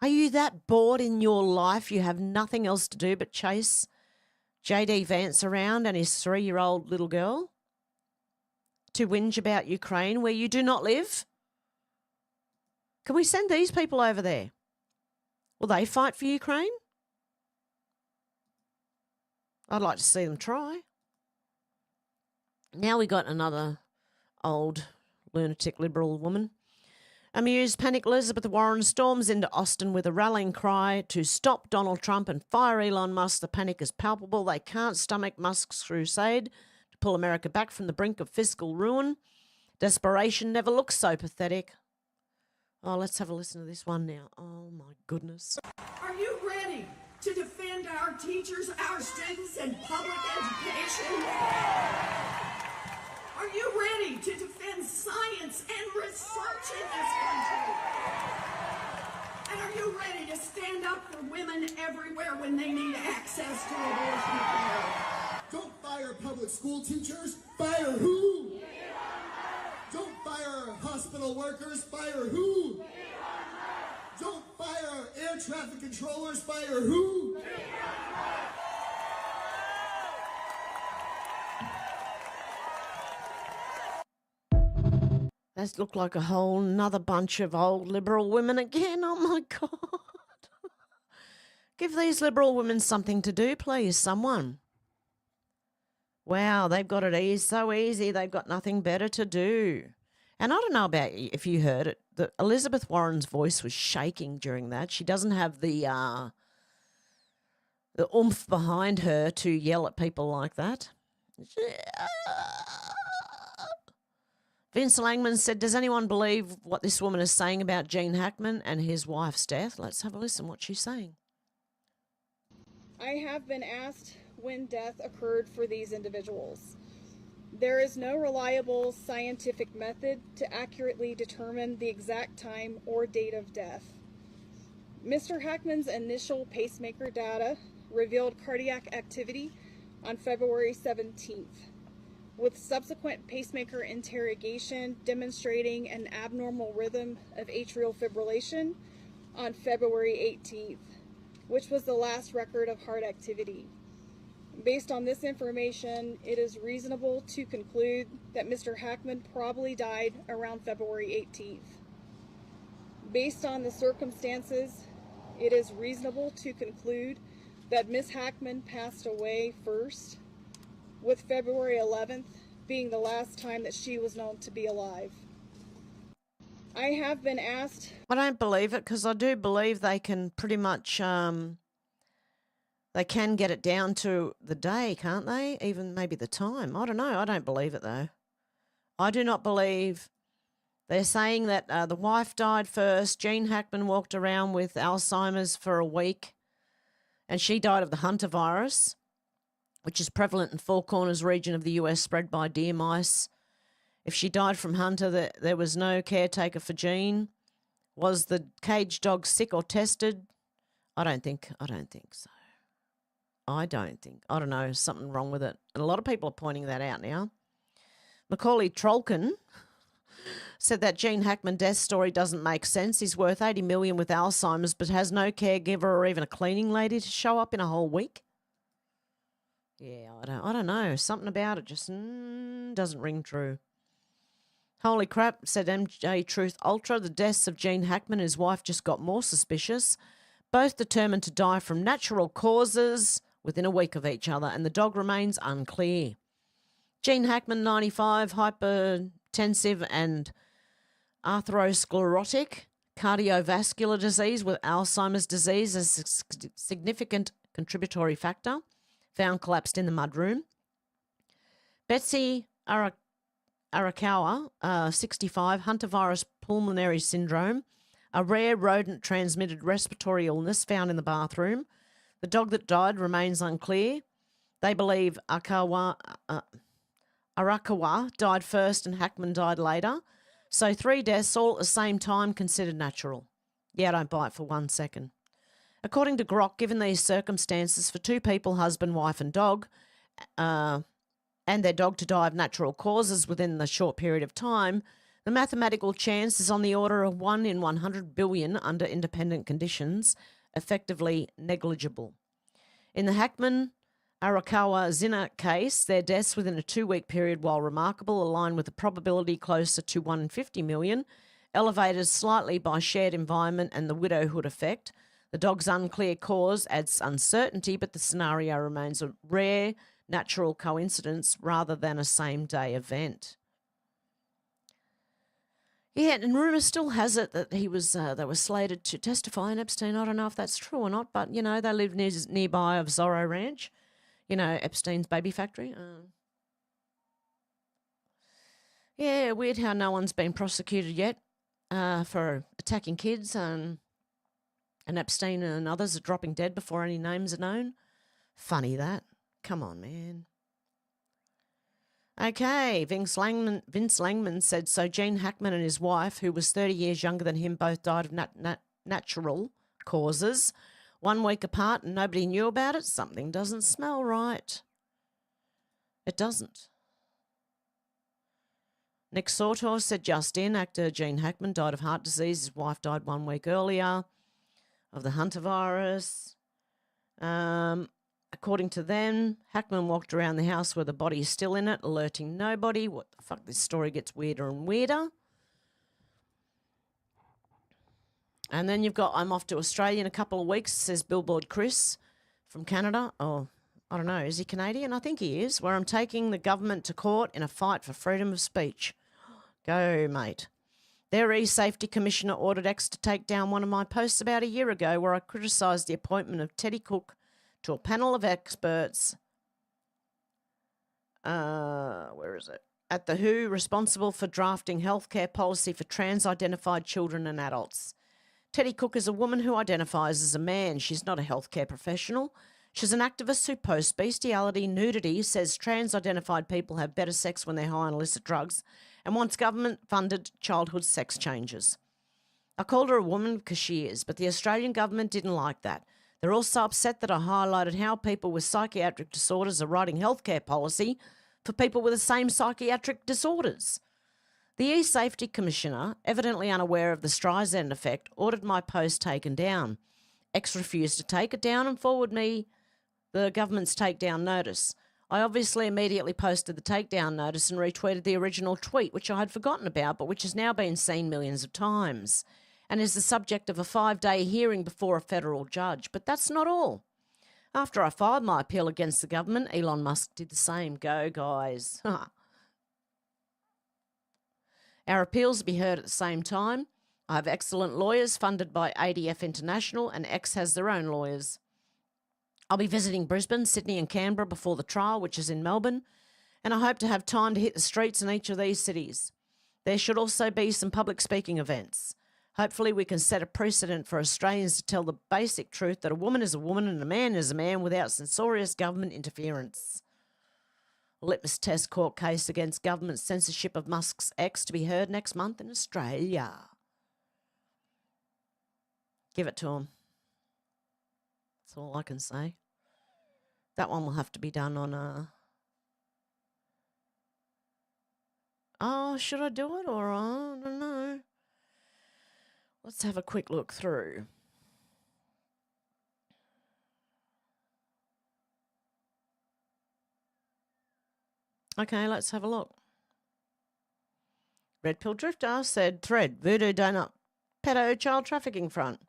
Are you that bored in your life you have nothing else to do but chase J.D. Vance around and his 3-year-old little girl to whinge about Ukraine where you do not live? Can we send these people over there? Will they fight for Ukraine? I'd like to see them try. Now we got another old lunatic Liberal woman. Amused, panicked Elizabeth Warren storms into Austin with a rallying cry to stop Donald Trump and fire Elon Musk. The panic is palpable. They can't stomach Musk's crusade to pull America back from the brink of fiscal ruin. Desperation never looks so pathetic. Oh, let's have a listen to this one now. Oh, my goodness. Are you ready to defend our teachers, our students, and public education? Are you ready to defend science and research in this country? And are you ready to stand up for women everywhere when they need access to abortion care? Don't fire public school teachers. Fire who? Don't fire hospital workers. Fire who? Don't fire air traffic controllers. Fire who? That looked like a whole another bunch of old liberal women again. Oh, my God. Give these liberal women something to do, please, someone. Wow, they've got it so easy. They've got nothing better to do. And I don't know about if you heard it, that Elizabeth Warren's voice was shaking during that. She doesn't have the oomph behind her to yell at people like that. Vince Langman said, does anyone believe what this woman is saying about Gene Hackman and his wife's death? Let's have a listen what she's saying. I have been asked when death occurred for these individuals. There is no reliable scientific method to accurately determine the exact time or date of death. Mr. Hackman's initial pacemaker data revealed cardiac activity on February 17th, with subsequent pacemaker interrogation demonstrating an abnormal rhythm of atrial fibrillation on February 18th, which was the last record of heart activity. Based on this information, it is reasonable to conclude that Mr. Hackman probably died around February 18th. Based on the circumstances, it is reasonable to conclude that Ms. Hackman passed away first, with February 11th being the last time that she was known to be alive. I have been asked... I don't believe it, because I do believe they can pretty much... they can get it down to the day, can't they? Even maybe the time. I don't know. I don't believe it, though. I do not believe... They're saying that the wife died first. Gene Hackman walked around with Alzheimer's for a week, and she died of the Hunter virus, which is prevalent in Four Corners region of the US, spread by deer mice. If she died from Hunter, there was no caretaker for Gene. Was the cage dog sick or tested? I don't think so. I don't know, something wrong with it. And a lot of people are pointing that out now. Macaulay Trolkin said that Gene Hackman death story doesn't make sense. He's worth $80 million with Alzheimer's, but has no caregiver or even a cleaning lady to show up in a whole week. Yeah, I don't know. Something about it just doesn't ring true. Holy crap, said MJ Truth Ultra. The deaths of Gene Hackman and his wife just got more suspicious. Both determined to die from natural causes within a week of each other, and the dog remains unclear. Gene Hackman, 95, hypertensive and atherosclerotic, cardiovascular disease with Alzheimer's disease as a significant contributory factor, found collapsed in the mudroom. Betsy Arakawa, 65, hantavirus pulmonary syndrome, a rare rodent-transmitted respiratory illness found in the bathroom. The dog that died remains unclear. They believe Arakawa died first and Hackman died later. So 3 deaths all at the same time considered natural. Yeah, I don't buy it for 1 second. According to Grok, given these circumstances for 2 people, husband, wife and dog, and their dog to die of natural causes within the short period of time, the mathematical chance is on the order of 1 in 100 billion under independent conditions, effectively negligible. In the Hackman Arakawa Zinner case, their deaths within a 2-week period, while remarkable, align with a probability closer to 1 in 50 million, elevated slightly by shared environment and the widowhood effect. The dog's unclear cause adds uncertainty, but the scenario remains a rare natural coincidence rather than a same-day event. Yeah, and rumour still has it that they were slated to testify in Epstein. I don't know if that's true or not, but, you know, they live nearby of Zorro Ranch, you know, Epstein's baby factory. Yeah, weird how no one's been prosecuted yet for attacking kids, and Epstein and others are dropping dead before any names are known. Funny that. Come on, man. Okay, Vince Langman said, so Gene Hackman and his wife, who was 30 years younger than him, both died of natural causes. 1 week apart and nobody knew about it. Something doesn't smell right. It doesn't. Nick Sautor said, just in, actor Gene Hackman died of heart disease. His wife died 1 week earlier of the Hunter virus. According to them, Hackman walked around the house with the body still in it, alerting nobody. What the fuck? This story gets weirder and weirder. And then you've got, I'm off to Australia in a couple of weeks, says Billboard Chris from Canada. Oh, I don't know, is he Canadian? I think he is. Where I'm taking the government to court in a fight for freedom of speech. Go, mate. Their e-safety commissioner ordered X to take down one of my posts about a year ago where I criticised the appointment of Teddy Cook to a panel of experts. Where is it? At the WHO, responsible for drafting healthcare policy for trans-identified children and adults. Teddy Cook is a woman who identifies as a man. She's not a healthcare professional. She's an activist who posts bestiality, nudity, says trans-identified people have better sex when they're high on illicit drugs, and wants government-funded childhood sex changes. I called her a woman because she is, but the Australian government didn't like that. They're also upset that I highlighted how people with psychiatric disorders are writing healthcare policy for people with the same psychiatric disorders. The e-safety commissioner, evidently unaware of the Streisand effect, ordered my post taken down. X refused to take it down and forwarded me the government's takedown notice. I obviously immediately posted the takedown notice and retweeted the original tweet, which I had forgotten about, but which has now been seen millions of times, and is the subject of a 5-day hearing before a federal judge. But that's not all. After I filed my appeal against the government, Elon Musk did the same. Go, guys. Our appeals will be heard at the same time. I have excellent lawyers funded by ADF International, and X has their own lawyers. I'll be visiting Brisbane, Sydney and Canberra before the trial, which is in Melbourne, and I hope to have time to hit the streets in each of these cities. There should also be some public speaking events. Hopefully we can set a precedent for Australians to tell the basic truth that a woman is a woman and a man is a man without censorious government interference. Litmus test court case against government censorship of Musk's ex to be heard next month in Australia. Give it to him. That's all I can say. That one will have to be done on Oh, should I do it or I don't know. Let's have a quick look through. Okay, let's have a look. Red Pill Drifter said, thread, Voodoo Donut, pedo child trafficking front.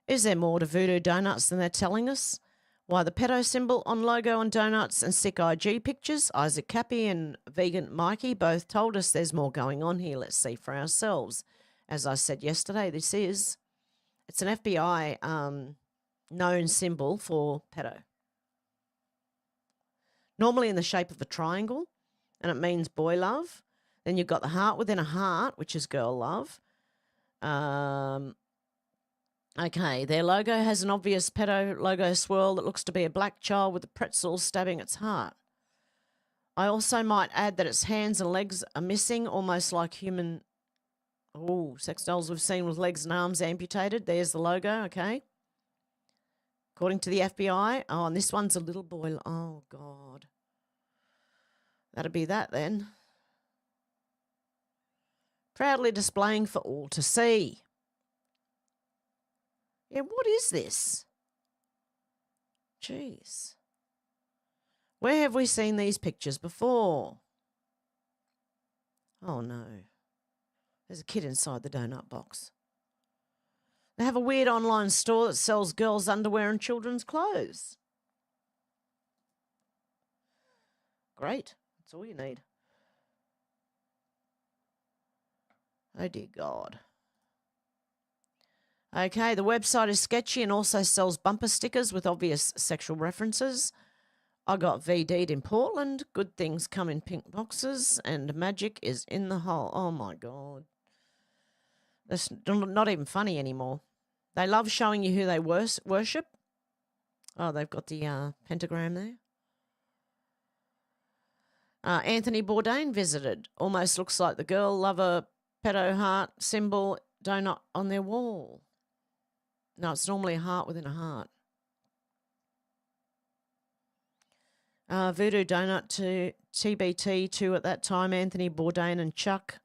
Is there more to Voodoo Donuts than they're telling us? Why the pedo symbol on logo and donuts and sick IG pictures? Isaac Cappy and Vegan Mikey both told us there's more going on here. Let's see for ourselves. As I said yesterday, it's an FBI known symbol for pedo. Normally in the shape of a triangle, and it means boy love. Then you've got the heart within a heart, which is girl love. Okay, their logo has an obvious pedo logo swirl that looks to be a black child with a pretzel stabbing its heart. I also might add that its hands and legs are missing, almost like human sex dolls we've seen with legs and arms amputated. There's the logo, okay. According to the FBI, and this one's a little boy. Oh, God. That'll be that then. Proudly displaying for all to see. Yeah, what is this? Jeez. Where have we seen these pictures before? Oh, no. There's a kid inside the donut box. They have a weird online store that sells girls' underwear and children's clothes. Great. That's all you need. Oh, dear God. Okay, the website is sketchy and also sells bumper stickers with obvious sexual references. I got VD'd in Portland. Good things come in pink boxes and magic is in the hole. Oh, my God. That's not even funny anymore. They love showing you who they worship. Oh, they've got the pentagram there. Anthony Bourdain visited. Almost looks like the girl lover pedo heart symbol donut on their wall. No, it's normally a heart within a heart. Voodoo Donut to TBT too at that time. Anthony Bourdain and Chuck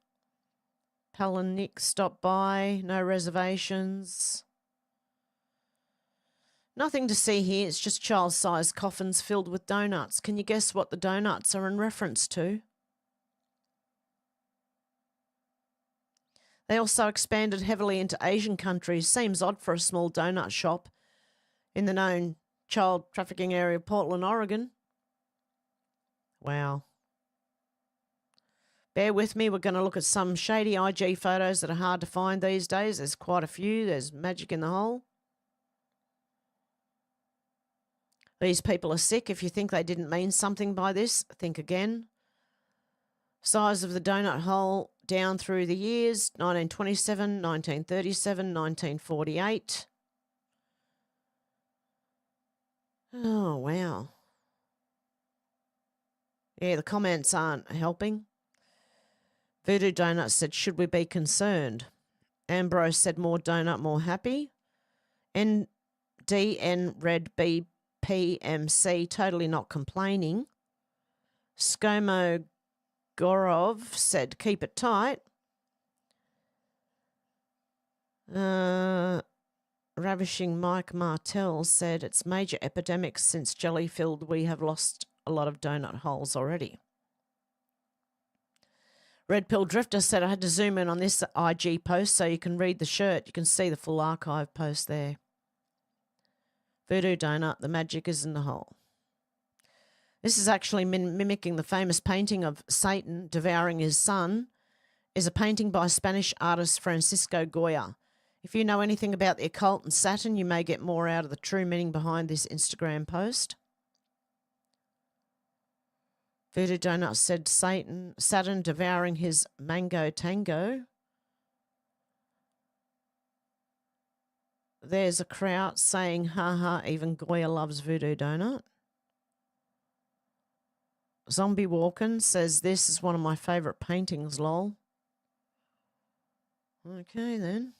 Palahniuk stopped by. No reservations. Nothing to see here. It's just child-sized coffins filled with donuts. Can you guess what the donuts are in reference to? They also expanded heavily into Asian countries. Seems odd for a small donut shop in the known child trafficking area of Portland, Oregon. Wow. Bear with me, we're going to look at some shady IG photos that are hard to find these days. There's quite a few. There's magic in the hole. These people are sick. If you think they didn't mean something by this, think again. Size of the donut hole down through the years, 1927, 1937, 1948. Oh, wow. Yeah, the comments aren't helping. Voodoo Donut said, should we be concerned? Ambrose said, more donut, more happy. NDN Red BPMC, totally not complaining. Skomo Gorov said, keep it tight. Ravishing Mike Martell said, it's major epidemic since Jellyfield. We have lost a lot of donut holes already. Red Pill Drifter said, I had to zoom in on this IG post so you can read the shirt. You can see the full archive post there. Voodoo Donut, the magic is in the hole. This is actually mimicking the famous painting of Satan devouring his son. Is a painting by Spanish artist Francisco Goya. If you know anything about the occult and Saturn, you may get more out of the true meaning behind this Instagram post. Voodoo Donut said Saturn devouring his mango tango. There's a crowd saying, ha ha, even Goya loves Voodoo Donut. Zombie Walkin' says, this is one of my favourite paintings, lol. Okay, then.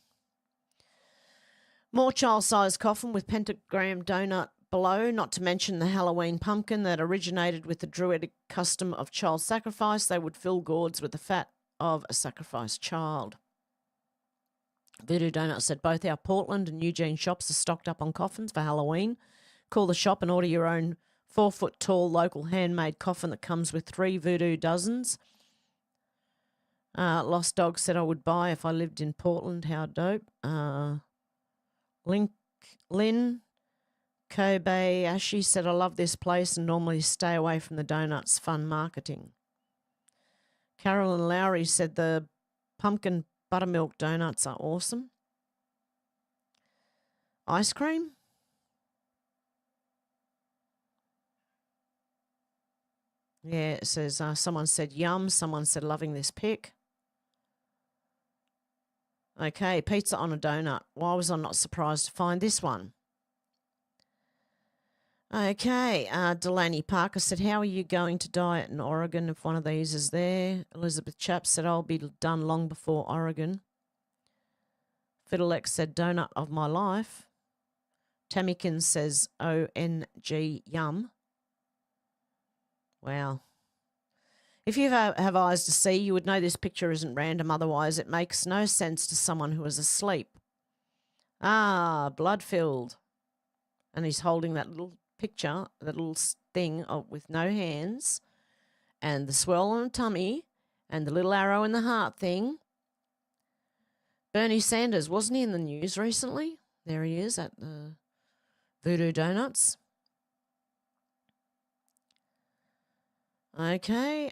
More child-sized coffin with pentagram donut below, not to mention the Halloween pumpkin that originated with the druidic custom of child sacrifice. They would fill gourds with the fat of a sacrificed child. Voodoo Donut said both our Portland and Eugene shops are stocked up on coffins for Halloween. Call the shop and order your own 4-foot-tall local handmade coffin that comes with 3 voodoo dozens. Lost Dog said I would buy if I lived in Portland. How dope. Lynn Kobayashi said, I love this place and normally stay away from the donuts. Fun marketing. Carolyn Lowry said the pumpkin buttermilk donuts are awesome. Ice cream? Yeah, it says someone said yum. Someone said loving this pic. Okay, pizza on a donut. Why was I not surprised to find this one? Okay, Delaney Parker said, how are you going to diet in Oregon if one of these is there? Elizabeth Chapp said, I'll be done long before Oregon. Fiddlex said, donut of my life. Tammykins says, ONG yum. Wow. If you have eyes to see, you would know this picture isn't random. Otherwise, it makes no sense to someone who is asleep. Blood-filled. And he's holding that little picture, that little thing with no hands, and the swirl on the tummy, and the little arrow in the heart thing. Bernie Sanders, wasn't he in the news recently? There he is at the Voodoo Donuts. Okay,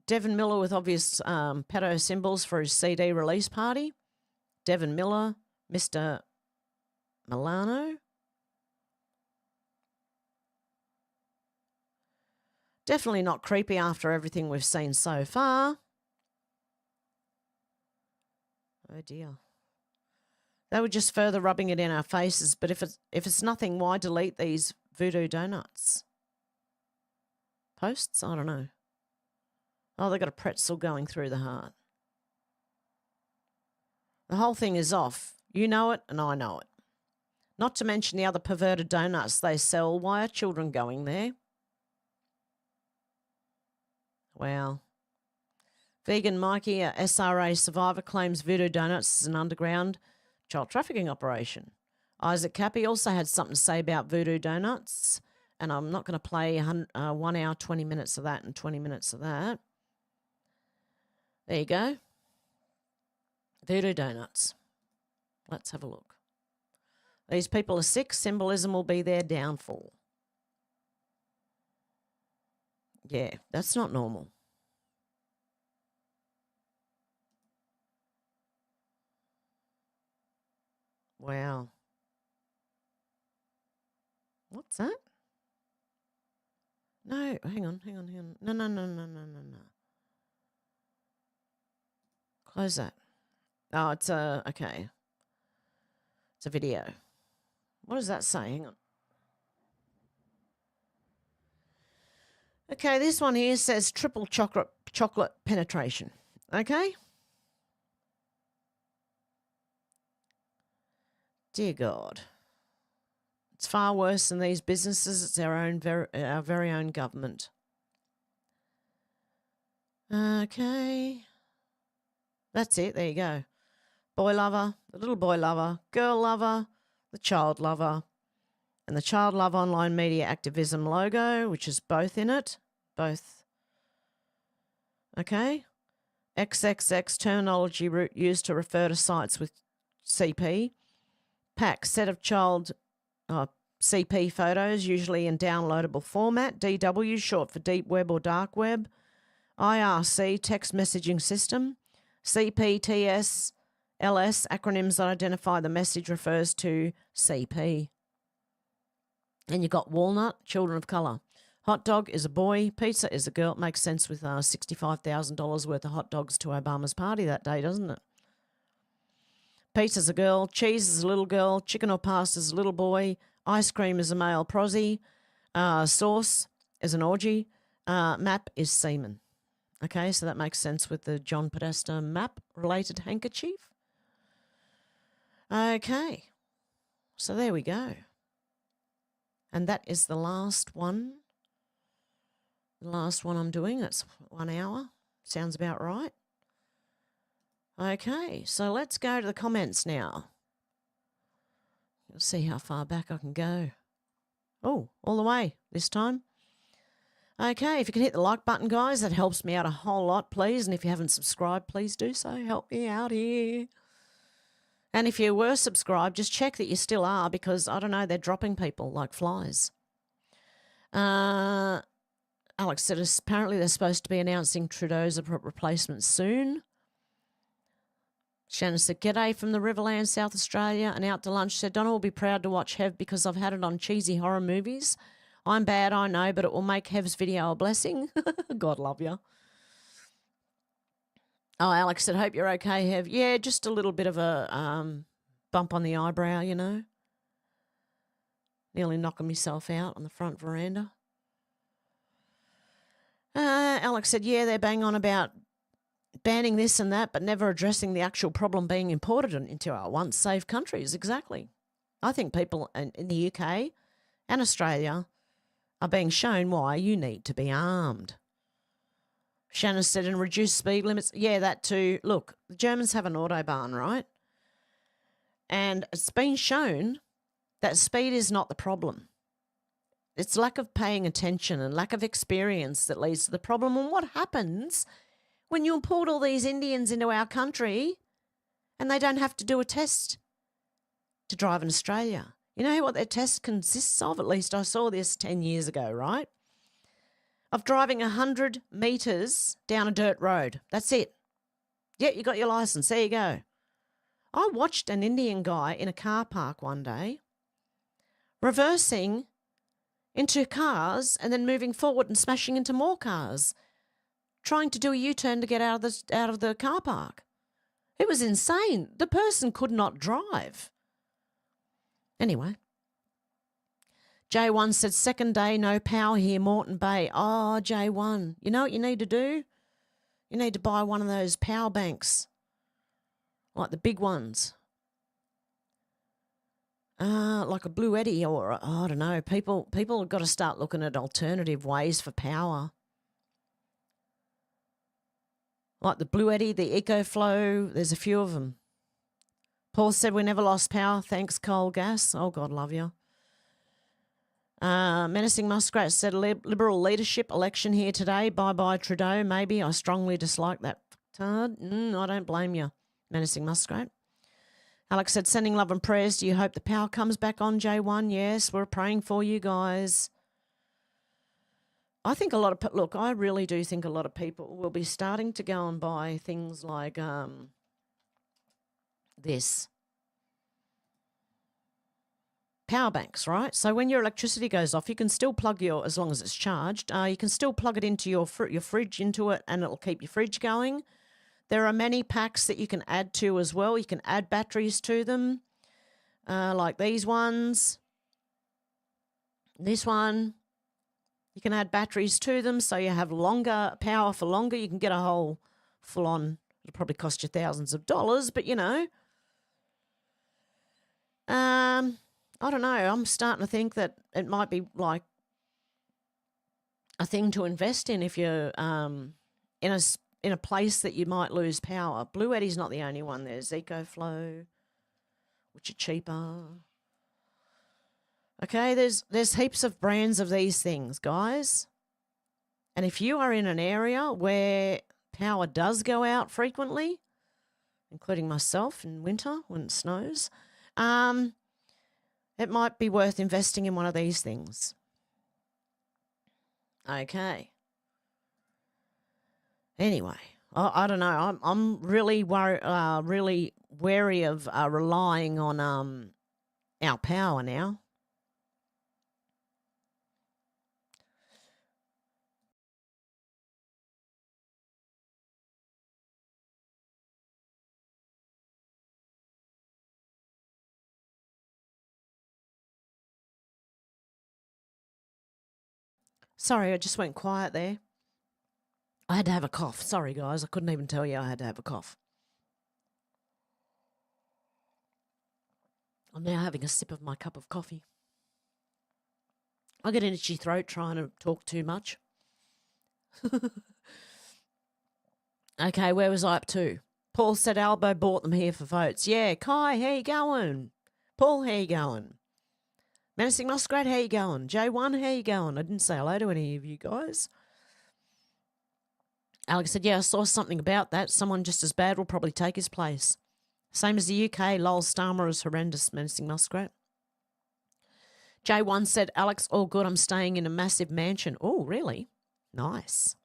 Devin Miller with obvious pedo symbols for his CD release party. Devin Miller, Mr. Milano. Definitely not creepy after everything we've seen so far. Oh dear. They were just further rubbing it in our faces, but if it's nothing, why delete these Voodoo Donuts posts? I don't know. Oh, they got a pretzel going through the heart. The whole thing is off. You know it and I know it. Not to mention the other perverted donuts they sell. Why are children going there? Wow. Vegan Mikey, a SRA survivor, claims Voodoo Donuts is an underground child trafficking operation. Isaac Cappy also had something to say about Voodoo Donuts, and I'm not going to play 1 hour, 20 minutes of that and 20 minutes of that. There you go. Voodoo donuts. Let's have a look. These people are sick. Symbolism will be their downfall. Yeah, that's not normal. Wow. What's that? No, hang on. No. Close that. Oh, it's okay. It's a video. What does that say? Hang on. Okay, this one here says triple chocolate penetration. Okay? Dear God. It's far worse than these businesses. It's our very own government. Okay. That's it. There you go. Boy lover, the little boy lover, girl lover, the child lover, and the child love online media activism logo, which is both in it. Both. Okay. XXX terminology used to refer to sites with CP. PAC, set of child CP photos, usually in downloadable format. DW, short for deep web or dark web. IRC, text messaging system. CPTS, LS, acronyms that identify the message refers to CP. And you got walnut, children of colour. Hot dog is a boy, pizza is a girl. It makes sense with $65,000 worth of hot dogs to Obama's party that day, doesn't it? Pizza's a girl, cheese is a little girl, chicken or pasta is a little boy, ice cream is a male prosy, sauce is an orgy, map is semen. Okay, so that makes sense with the John Podesta map-related handkerchief. Okay, so there we go. And that is the last one. The last one I'm doing. It's 1 hour. Sounds about right. Okay, so let's go to the comments now. Let's see how far back I can go. Oh, all the way this time. Okay, if you can hit the like button, guys, that helps me out a whole lot, please. And if you haven't subscribed, please do so. Help me out here. And if you were subscribed, just check that you still are because, I don't know, they're dropping people like flies. Alex said apparently they're supposed to be announcing Trudeau's replacement soon. Shannon said, g'day from the Riverland, South Australia, and out to lunch. Said, Donna will be proud to watch Hev because I've had it on cheesy horror movies. I'm bad, I know, but it will make Hev's video a blessing. God love you. Oh, Alex said, hope you're okay, Hev. Yeah, just a little bit of a bump on the eyebrow, you know. Nearly knocking myself out on the front veranda. Alex said, yeah, they're bang on about banning this and that, but never addressing the actual problem being imported into our once safe countries. Exactly. I think people in the UK and Australia are being shown why you need to be armed. Shannon said, and reduce speed limits. Yeah, that too. Look, the Germans have an autobahn, right? And it's been shown that speed is not the problem. It's lack of paying attention and lack of experience that leads to the problem. And what happens when you import all these Indians into our country and they don't have to do a test to drive in Australia? You know what their test consists of? At least I saw this 10 years ago, right? Of driving 100 metres down a dirt road. That's it. Yeah, you got your licence. There you go. I watched an Indian guy in a car park one day reversing into cars and then moving forward and smashing into more cars, trying to do a U-turn to get out of the car park. It was insane. The person could not drive. Anyway, J1 said, second day, no power here, Moreton Bay. Oh, J1, you know what you need to do? You need to buy one of those power banks, like the big ones. Like a Blue Eddy or, I don't know, people have got to start looking at alternative ways for power. Like the Blue Eddy, the EcoFlow, there's a few of them. Paul said, we never lost power, thanks coal gas. Oh, God love you. Menacing Muskrat said, Liberal leadership election here today. Bye-bye Trudeau, maybe. I strongly dislike that. I don't blame you. Menacing Muskrat. Alex said, sending love and prayers. Do you hope the power comes back on, J1? Yes, we're praying for you guys. I think a lot of, look, I really do think a lot of people will be starting to go and buy things like this. Power banks, right? So when your electricity goes off, you can still plug your, as long as it's charged, you can still plug it into your fridge into it and it'll keep your fridge going. There are many packs that you can add to as well. You can add batteries to them, like these ones. This one, you can add batteries to them so you have longer power for longer. You can get a whole full-on, it'll probably cost you thousands of dollars, but you know. I don't know. I'm starting to think that it might be like a thing to invest in if you're in a place that you might lose power. Blue Eddy's not the only one. There's EcoFlow, which are cheaper. Okay, there's heaps of brands of these things, guys. And if you are in an area where power does go out frequently, including myself in winter when it snows, it might be worth investing in one of these things. Okay. Anyway, I don't know. I'm really really wary of relying on our power now. Sorry, I just went quiet there. I had to have a cough. Sorry, guys. I couldn't even tell you I had to have a cough. I'm now having a sip of my cup of coffee. I get an itchy throat trying to talk too much. Okay, where was I up to? Paul said Albo bought them here for votes. Yeah, Kai, how you going? Paul, how you going? Menacing Muskrat, how you going? J1, how you going? I didn't say hello to any of you guys. Alex said, yeah, I saw something about that. Someone just as bad will probably take his place. Same as the UK. Lol, Starmer is horrendous, Menacing Muskrat. J1 said, Alex, all good. I'm staying in a massive mansion. Oh, really? Nice.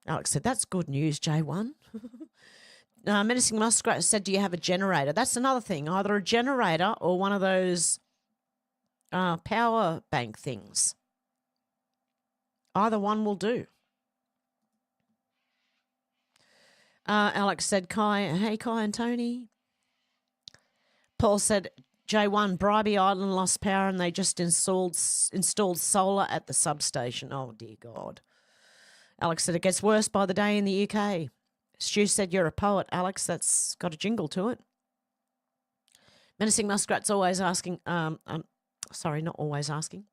Alex said, that's good news, J1. Menacing Muskrat said, do you have a generator? That's another thing. Either a generator or one of those power bank things. Either one will do. Alex said, Kai, hey, Kai and Tony. Paul said, J1, Bribey Island lost power and they just installed solar at the substation. Oh, dear God. Alex said, it gets worse by the day in the UK. Stu said, you're a poet, Alex. That's got a jingle to it. Menacing Muskrat's always asking, sorry, not always asking.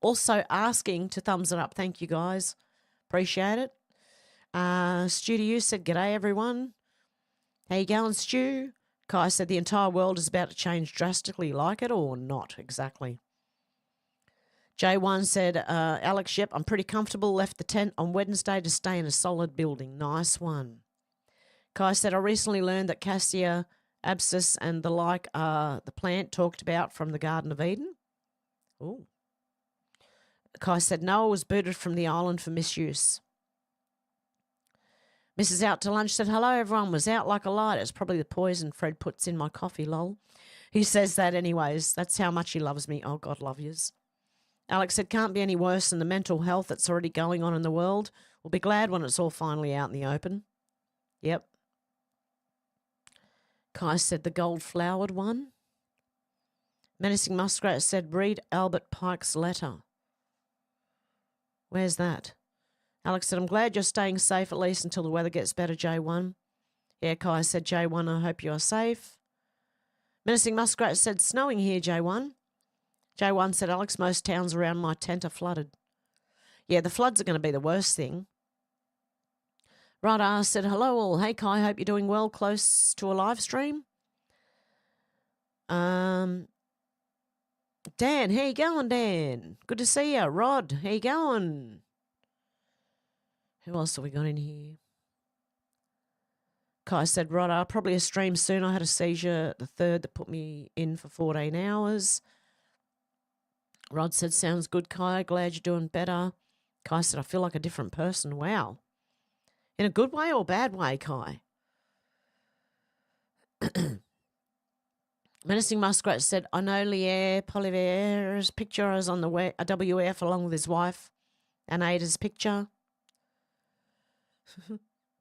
Also asking to thumbs it up. Thank you, guys. Appreciate it. Stu to you said, g'day, everyone. How you going, Stu? Kai said, the entire world is about to change drastically. Like it or not? Exactly. J1 said, Alex, yep, I'm pretty comfortable. Left the tent on Wednesday to stay in a solid building. Nice one. Kai said, I recently learned that cassia, abscess, and the like are the plant talked about from the Garden of Eden. Ooh. Kai said, Noah was booted from the island for misuse. Mrs. Out to Lunch said, hello, everyone. Was out like a light. It's probably the poison Fred puts in my coffee, lol. He says that anyways. That's how much he loves me. Oh, God love yous. Alex said, can't be any worse than the mental health that's already going on in the world. We'll be glad when it's all finally out in the open. Yep. Kai said, the gold-flowered one. Menacing Muskrat said, read Albert Pike's letter. Where's that? Alex said, I'm glad you're staying safe at least until the weather gets better, J1. Yeah, Kai said, J1, I hope you are safe. Menacing Muskrat said, snowing here, J1. J1 said, Alex, most towns around my tent are flooded. Yeah, the floods are going to be the worst thing. Right, said, hello all. Hey, Kai, hope you're doing well, close to a live stream. Dan, how you going, Dan? Good to see you. Rod, how you going? Who else have we got in here? Kai said, right, I'll probably a stream soon. I had a seizure the 3rd that put me in for 14 hours. Rod said, sounds good, Kai. Glad you're doing better. Kai said, I feel like a different person. Wow. In a good way or bad way, Kai? Menacing Muskrat said, I know Lier Polivier's picture is on the WF along with his wife. And Ada's picture.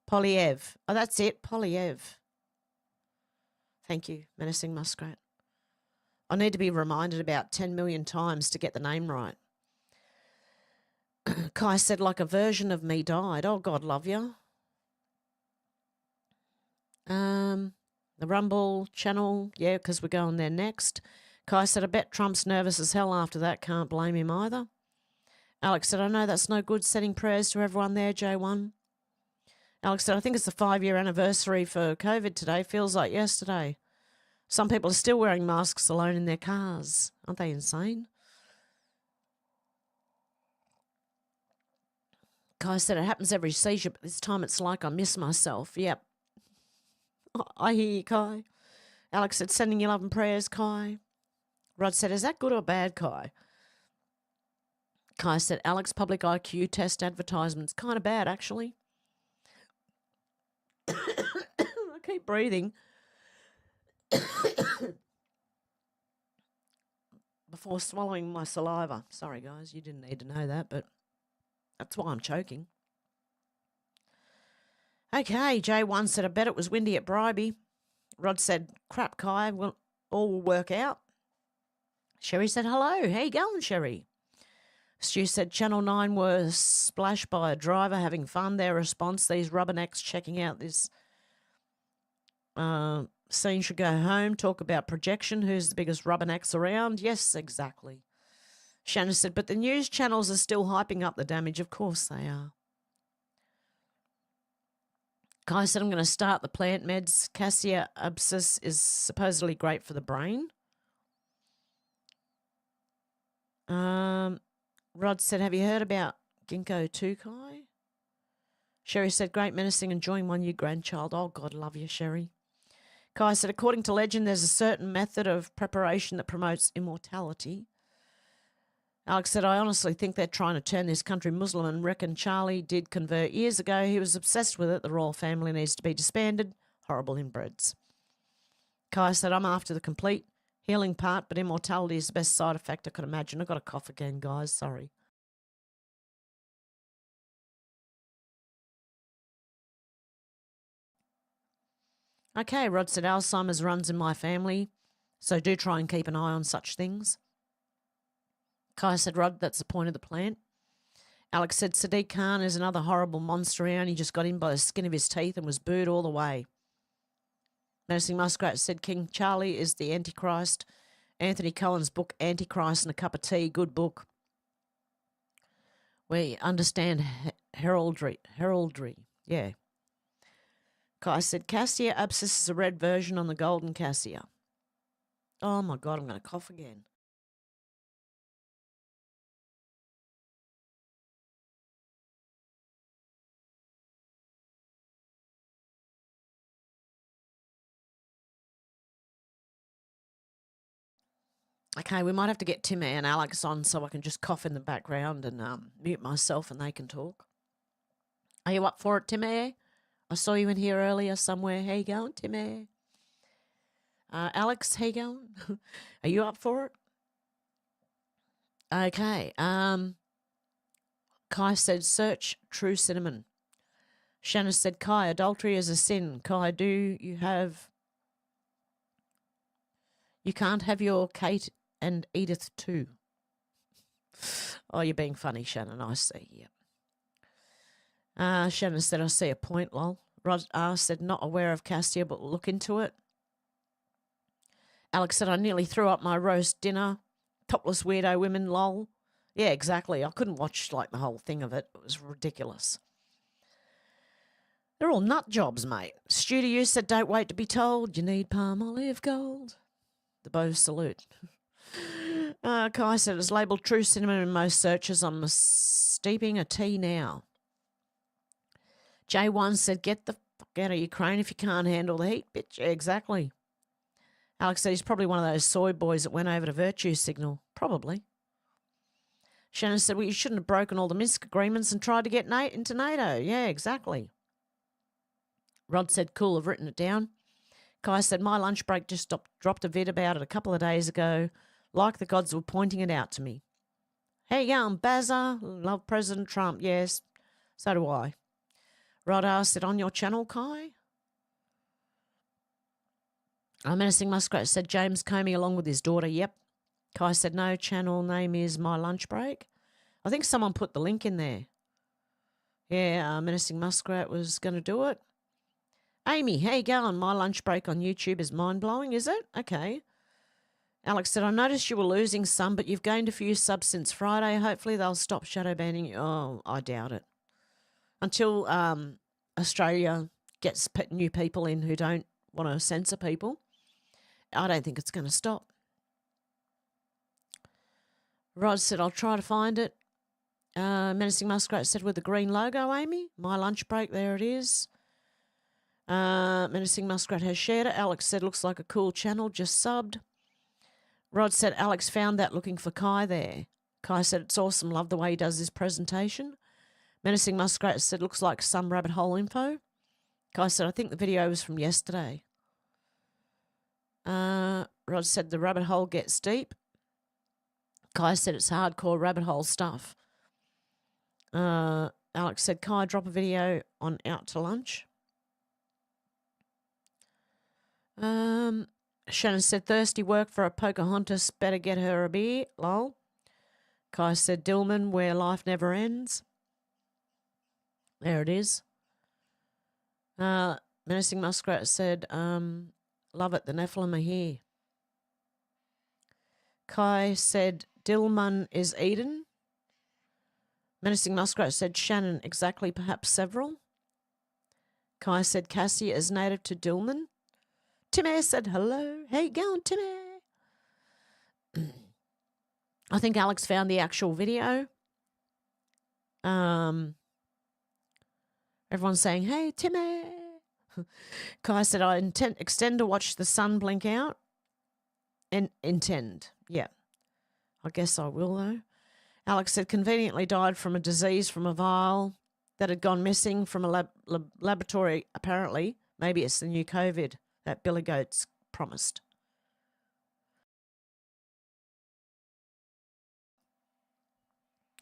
Poliev. Oh, that's it. Poliev. Thank you, Menacing Muskrat. I need to be reminded about 10 million times to get the name right. Kai said, like a version of me died. Oh, God love you. The Rumble channel, yeah, because we're going there next. Kai said, I bet Trump's nervous as hell after that. Can't blame him either. Alex said, I know that's no good, sending prayers to everyone there, J1. Alex said, I think it's the 5-year anniversary for COVID today. Feels like yesterday. Some people are still wearing masks alone in their cars. Aren't they insane? Kai said, it happens every seizure, but this time it's like I miss myself. Yep. I hear you, Kai. Alex said, sending you love and prayers, Kai. Rod said, is that good or bad, Kai? Kai said, Alex, public IQ test advertisements. Kind of bad, actually. I keep breathing. Before swallowing my saliva. Sorry, guys, you didn't need to know that, but that's why I'm choking. Okay, J1 said, I bet it was windy at LBRY. Rod said, crap, Kai, all will work out. Sherry said, hello, how you going, Sherry? Stu said, Channel 9 were splashed by a driver having fun. Their response, these rubbernecks checking out this scene should go home. Talk about projection. Who's the biggest rubbernecks around? Yes, exactly. Shannon said, but the news channels are still hyping up the damage. Of course they are. Kai said, I'm going to start the plant meds. Cassia abscess is supposedly great for the brain. Rod said, have you heard about ginkgo too, Kai? Sherry said, great menacing, enjoying my new grandchild. Oh, God, love you, Sherry. Kai said, according to legend, there's a certain method of preparation that promotes immortality. Alex said, I honestly think they're trying to turn this country Muslim and reckon Charlie did convert years ago. He was obsessed with it. The royal family needs to be disbanded. Horrible inbreds. Kai said, I'm after the complete healing part, but immortality is the best side effect I could imagine. I've got a cough again, guys. Sorry. Okay, Rod said, Alzheimer's runs in my family, so do try and keep an eye on such things. Kai said, Rod, that's the point of the plant. Alex said, Sadiq Khan is another horrible monster. He only just got in by the skin of his teeth and was booed all the way. Menacing Muskrat said, King Charlie is the Antichrist. Anthony Cohen's book, Antichrist and a Cup of Tea, good book. We understand heraldry. Yeah. Kai said, Cassia abscess is a red version on the golden Cassia. Oh, my God, I'm going to cough again. Okay, we might have to get Timmy and Alex on so I can just cough in the background and mute myself and they can talk. Are you up for it, Timmy? I saw you in here earlier somewhere. How you going, Timmy? Alex, how you going? Are you up for it? Okay. Kai said, search true cinnamon. Shanna said, Kai, adultery is a sin. Kai, you can't have your Kate and Edith too. Oh, you're being funny, Shannon. I see. Yeah. Shannon said, I see a point, lol. Rod said, not aware of Cassia, but we'll look into it. Alex said, I nearly threw up my roast dinner. Topless weirdo women, lol. Yeah, exactly. I couldn't watch like the whole thing of it. It was ridiculous. They're all nut jobs, mate. Studio said, don't wait to be told. You need palm olive gold. The bow salute. Kai said, it's labelled true cinnamon in most searches. I'm steeping a tea now. J1 said, get the out of Ukraine if you can't handle the heat, bitch. Yeah, exactly. Alex said he's probably one of those soy boys that went over to Virtue Signal. Probably. Shannon said, well, you shouldn't have broken all the Minsk agreements and tried to get into NATO. Yeah, exactly. Rod said, cool, I've written it down. Kai said, my lunch break just dropped a vid about it a couple of days ago, like the gods were pointing it out to me. How you going, Bazza? Love President Trump. Yes, so do I. Rod asked, it on your channel, Kai? Menacing Muskrat said, James Comey along with his daughter. Yep. Kai said, no, channel name is My Lunch Break. I think someone put the link in there. Yeah, Menacing Muskrat was going to do it. Amy, how you going? My Lunch Break on YouTube is mind-blowing, is it? Okay. Alex said, I noticed you were losing some, but you've gained a few subs since Friday. Hopefully they'll stop shadow banning you. Oh, I doubt it. Until Australia gets new people in who don't want to censor people, I don't think it's going to stop. Rod said, I'll try to find it. Menacing Muskrat said, with the green logo, Amy. My Lunch Break, there it is. Menacing Muskrat has shared it. Alex said, looks like a cool channel, just subbed. Rod said, Alex found that looking for Kai there. Kai said, it's awesome, love the way he does his presentation. Menacing Muskrat said, looks like some rabbit hole info. Kai said, I think the video was from yesterday. Rod said, the rabbit hole gets deep. Kai said, it's hardcore rabbit hole stuff. Alex said, Kai, drop a video on Out to Lunch. Shannon said, thirsty work for a Pocahontas, better get her a beer, lol. Kai said, Dillman, where life never ends. There it is. Menacing Muskrat said, love it, the Nephilim are here. Kai said, Dillman is Eden. Menacing Muskrat said, Shannon, exactly, perhaps several. Kai said, Cassie is native to Dillman. Timmy said, hello. How you going, Timmy? I think Alex found the actual video. Everyone's saying, hey, Timmy. Kai said, I extend to watch the sun blink out. And intend. Yeah. I guess I will, though. Alex said, conveniently died from a disease from a vial that had gone missing from a laboratory, apparently. Maybe it's the new COVID that Billy Goats promised.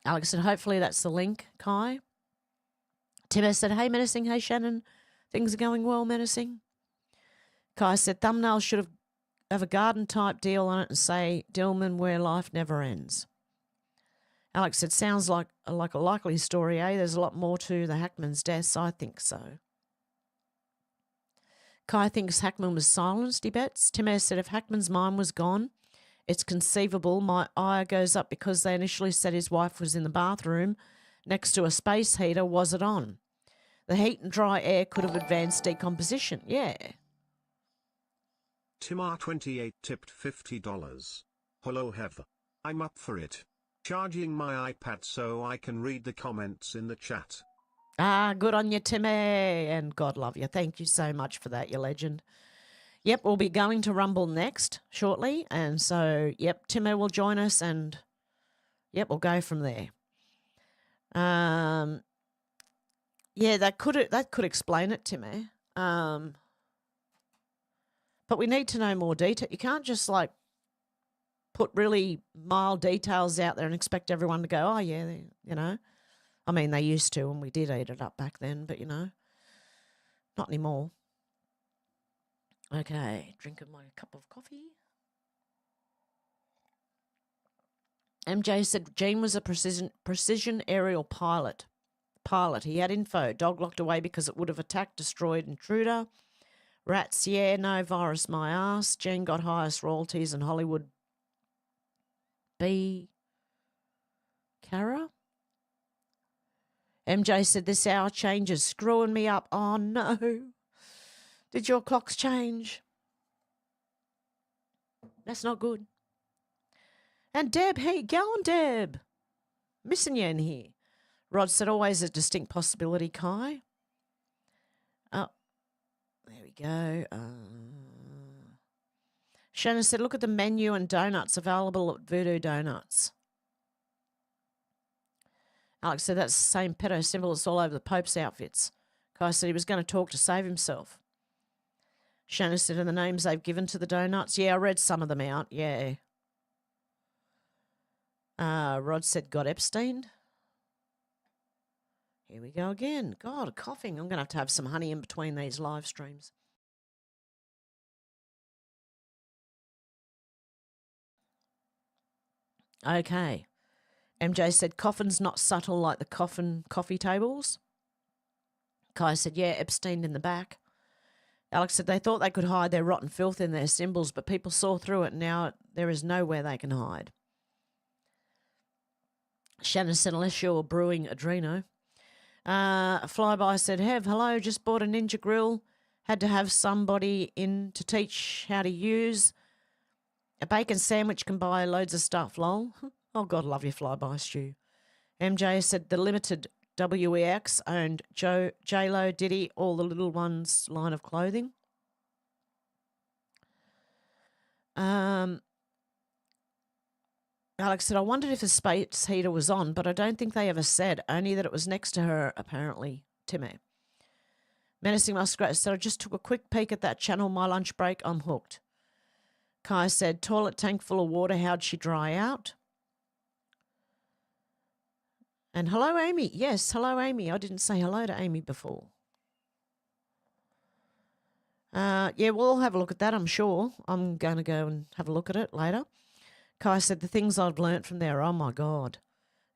Alex said, hopefully that's the link, Kai. Timmy said, hey, Menacing, hey, Shannon. Things are going well, Menacing. Kai said, thumbnail should have a garden-type deal on it and say, Dillman, where life never ends. Alex said, sounds like a likely story, eh? There's a lot more to the Hackman's deaths. I think so. Kai thinks Hackman was silenced, he bets. Timmy said, if Hackman's mind was gone, it's conceivable my ire goes up because they initially said his wife was in the bathroom next to a space heater. Was it on? The heat and dry air could have advanced decomposition. Yeah. Timar28 tipped $50. Hello, Hev. I'm up for it. Charging my iPad so I can read the comments in the chat. Good on you, Timmy, and God love you. Thank you so much for that, you legend. Yep, we'll be going to Rumble next shortly, and so, yep, Timmy will join us, and, yep, we'll go from there. Yeah, that could explain it, Timmy. But we need to know more detail. You can't just, like, put really mild details out there and expect everyone to go, oh, yeah, you know. I mean, they used to, and we did eat it up back then, but, you know, not anymore. Okay, drinking my cup of coffee. MJ said Gene was a precision aerial pilot. He had info. Dog locked away because it would have attacked, destroyed intruder. Rats, yeah, no virus, my ass. Gene got highest royalties in Hollywood. B. Cara? MJ said, this hour change is screwing me up. Oh, no. Did your clocks change? That's not good. And Deb, hey, go on, Deb. Missing you in here. Rod said, always a distinct possibility, Kai. There we go. Shannon said, look at the menu and donuts available at Voodoo Donuts. Alex said, that's the same pedo symbol that's all over the Pope's outfits. Kai said he was going to talk to save himself. Shannon said, and the names they've given to the donuts? Yeah, I read some of them out, yeah. Rod said, got Epstein. Here we go again. God, coughing. I'm going to have some honey in between these live streams. Okay. MJ said, coffin's not subtle like the coffin coffee tables. Kai said, yeah, Epstein in the back. Alex said, they thought they could hide their rotten filth in their symbols, but people saw through it, and now there is nowhere they can hide. Shannon said, unless you're brewing Adreno. Flyby said, Hev, hello, just bought a Ninja Grill. Had to have somebody in to teach how to use. A bacon sandwich can buy loads of stuff, lol. Oh, God, love you, Flyby Stew. MJ said, the limited WEX owned J-Lo, Diddy, all the little ones line of clothing. Alex said, I wondered if the space heater was on, but I don't think they ever said, only that it was next to her, apparently, Timmy. Menacing Muskrat said, I just took a quick peek at that channel, my lunch break, I'm hooked. Kai said, toilet tank full of water, how'd she dry out? And hello, Amy. Yes, hello, Amy. I didn't say hello to Amy before. Yeah, we'll have a look at that, I'm sure. I'm going to go and have a look at it later. Kai said, the things I've learnt from there, oh, my God.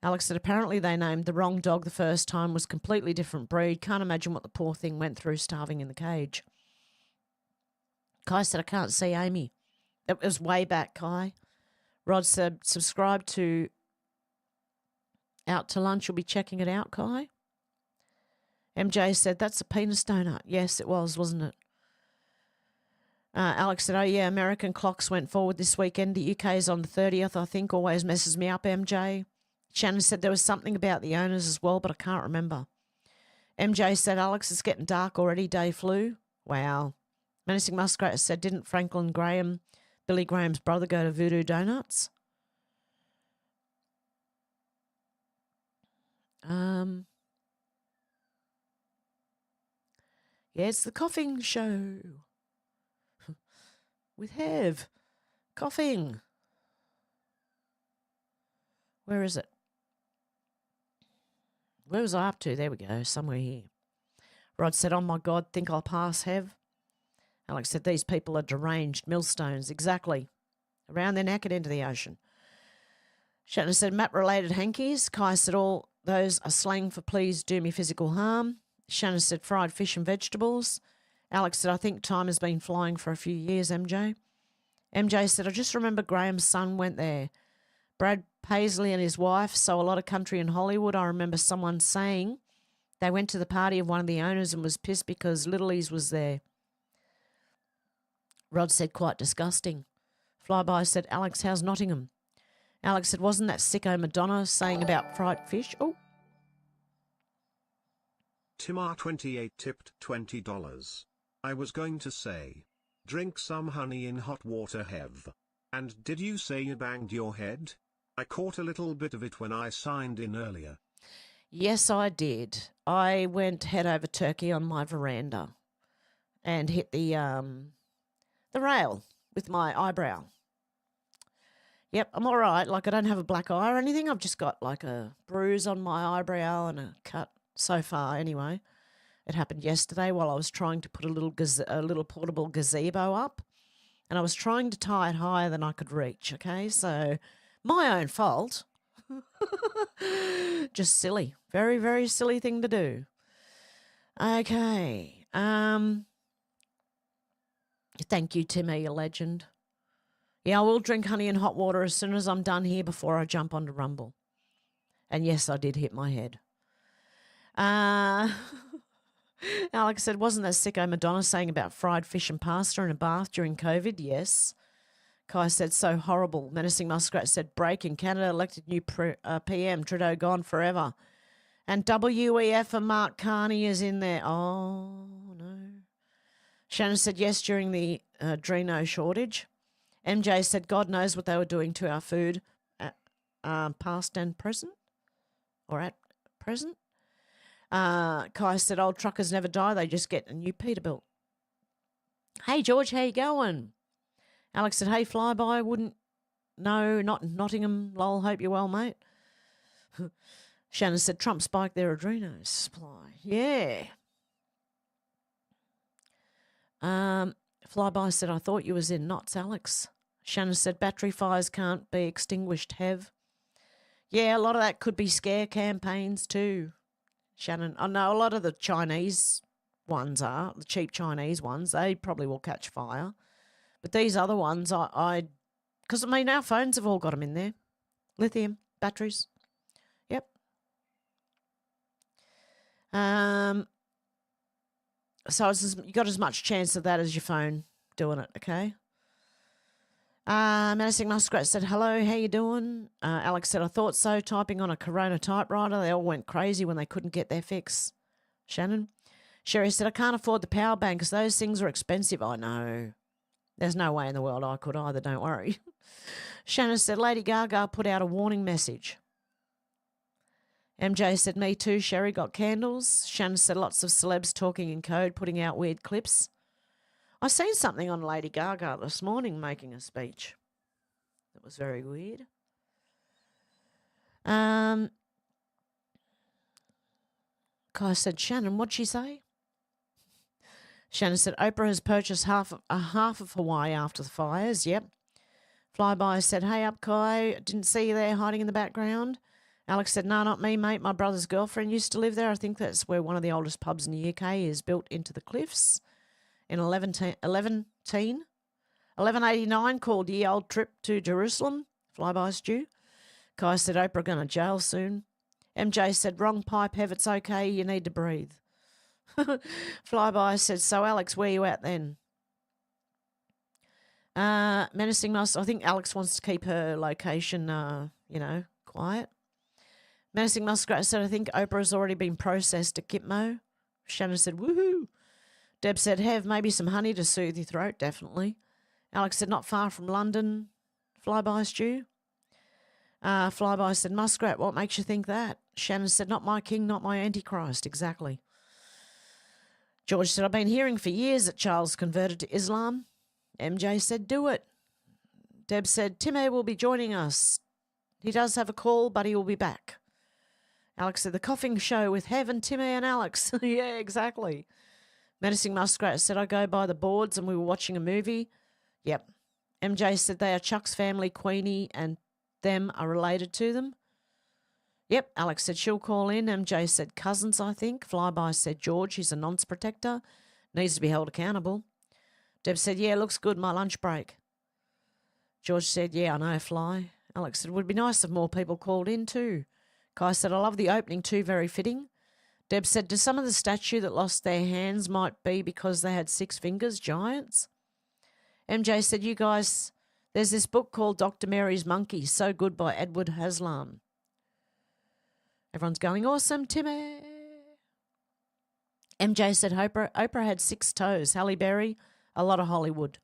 Alex said, apparently they named the wrong dog the first time, was completely different breed. Can't imagine what the poor thing went through starving in the cage. Kai said, I can't see Amy. It was way back, Kai. Rod said, subscribe to Out to Lunch. You'll be checking it out, Kai. MJ said, that's a penis donut. Yes, it was, wasn't it? Alex said, oh, yeah, American clocks went forward this weekend. The UK's on the 30th, I think. Always messes me up, MJ. Shannon said there was something about the owners as well, but I can't remember. MJ said, Alex, it's getting dark already. Day flu. Wow. Menacing Muskrat said, didn't Franklin Graham, Billy Graham's brother, go to Voodoo Donuts? Yeah, it's the coughing show. With Hev. Coughing. Where is it? Where was I up to? There we go. Somewhere here. Rod said, oh, my God, think I'll pass, Hev. Alex said, these people are deranged millstones. Exactly. Around their neck and into the ocean. Shatner said, map-related hankies. Kai said, all those are slang for please do me physical harm. Shannon said, fried fish and vegetables. Alex said, I think time has been flying for a few years, MJ. MJ said, I just remember Graham's son went there. Brad Paisley and his wife, so a lot of country in Hollywood. I remember someone saying they went to the party of one of the owners and was pissed because Littleys was there. Rod said, quite disgusting. Flyby said, Alex, how's Nottingham? Alex said, wasn't that sicko Madonna saying about fried fish? Oh. Timar28 tipped $20. I was going to say, drink some honey in hot water, Hev. And did you say you banged your head? I caught a little bit of it when I signed in earlier. Yes, I did. I went head over turkey on my veranda and hit the rail with my eyebrow. Yep, I'm all right. Like, I don't have a black eye or anything. I've just got like a bruise on my eyebrow and a cut so far anyway. It happened yesterday while I was trying to put a little portable gazebo up, and I was trying to tie it higher than I could reach, okay? So, my own fault. Just silly. Very, very silly thing to do. Okay. Thank you, Timmy, you legend. Yeah, I will drink honey and hot water as soon as I'm done here before I jump onto Rumble. And yes, I did hit my head. Alex said, wasn't that sicko Madonna saying about fried fish and pasta in a bath during COVID? Yes. Kai said, so horrible. Menacing Muskrat said, break in Canada, elected new PM, Trudeau gone forever. And WEF and Mark Carney is in there. Oh, no. Shannon said yes during the Drino shortage. MJ said God knows what they were doing to our food, past and present, or at present. Kai said old truckers never die, they just get a new Peterbilt. Hey George, how you going? Alex said, hey Flyby, wouldn't no, not Nottingham, lol, hope you're well, mate. Shannon said Trump spiked their Adreno supply. Yeah. Flyby said, I thought you was in knots, Alex. Shannon said battery fires can't be extinguished, Hev. Yeah, a lot of that could be scare campaigns too. Shannon, I know a lot of the Chinese ones are, the cheap Chinese ones, they probably will catch fire. But these other ones, because I mean, our phones have all got them in there. Lithium batteries. Yep. So you got as much chance of that as your phone doing it, okay? Menacing Muskrat said, hello, how you doing? Alex said, I thought so, typing on a Corona typewriter. They all went crazy when they couldn't get their fix. Shannon? Sherry said, I can't afford the power bank because those things are expensive. I know. There's no way in the world I could either, don't worry. Shannon said, Lady Gaga put out a warning message. MJ said, me too, Sherry, got candles. Shannon said, lots of celebs talking in code, putting out weird clips. I seen something on Lady Gaga this morning making a speech. That was very weird. Kai said, Shannon, what'd she say? Shannon said, Oprah has purchased half of Hawaii after the fires. Yep. Flyby said, hey up, Kai. Didn't see you there hiding in the background. Alex said, no, not me, mate. My brother's girlfriend used to live there. I think that's where one of the oldest pubs in the UK is, built into the cliffs in 1189, called Ye Old Trip to Jerusalem. Flyby stew. Kai said, Oprah going to jail soon. MJ said, wrong pipe, Hev, it's okay. You need to breathe. Flyby said, so Alex, where you at then? Menacing Muskrat, I think Alex wants to keep her location, quiet. Menacing Muskrat said, I think Oprah has already been processed at Gitmo. Shannon said, woohoo. Deb said, Hev, maybe some honey to soothe your throat, definitely. Alex said, not far from London. Flyby stew. Flyby said, Muskrat, what makes you think that? Shannon said, not my king, not my antichrist, exactly. George said, I've been hearing for years that Charles converted to Islam. MJ said, do it. Deb said, Timmy will be joining us. He does have a call, but he will be back. Alex said, the coughing show with Hev and Timmy and Alex. Yeah, exactly. Menacing Muskrat said, I go by the boards and we were watching a movie. Yep. MJ said they are Chuck's family, Queenie and them are related to them. Yep. Alex said she'll call in. MJ said cousins, I think. Flyby said George, he's a nonce protector. Needs to be held accountable. Deb said, yeah, looks good, my lunch break. George said, yeah, I know, Fly. Alex said, would be nice if more people called in too. Kai said, I love the opening too, very fitting. Deb said, do some of the statue that lost their hands might be because they had 6 fingers, giants? MJ said, you guys, there's this book called Dr. Mary's Monkey, so good, by Edward Haslam. Everyone's going, awesome, Timmy. MJ said, Oprah had 6 toes. Halle Berry, a lot of Hollywood.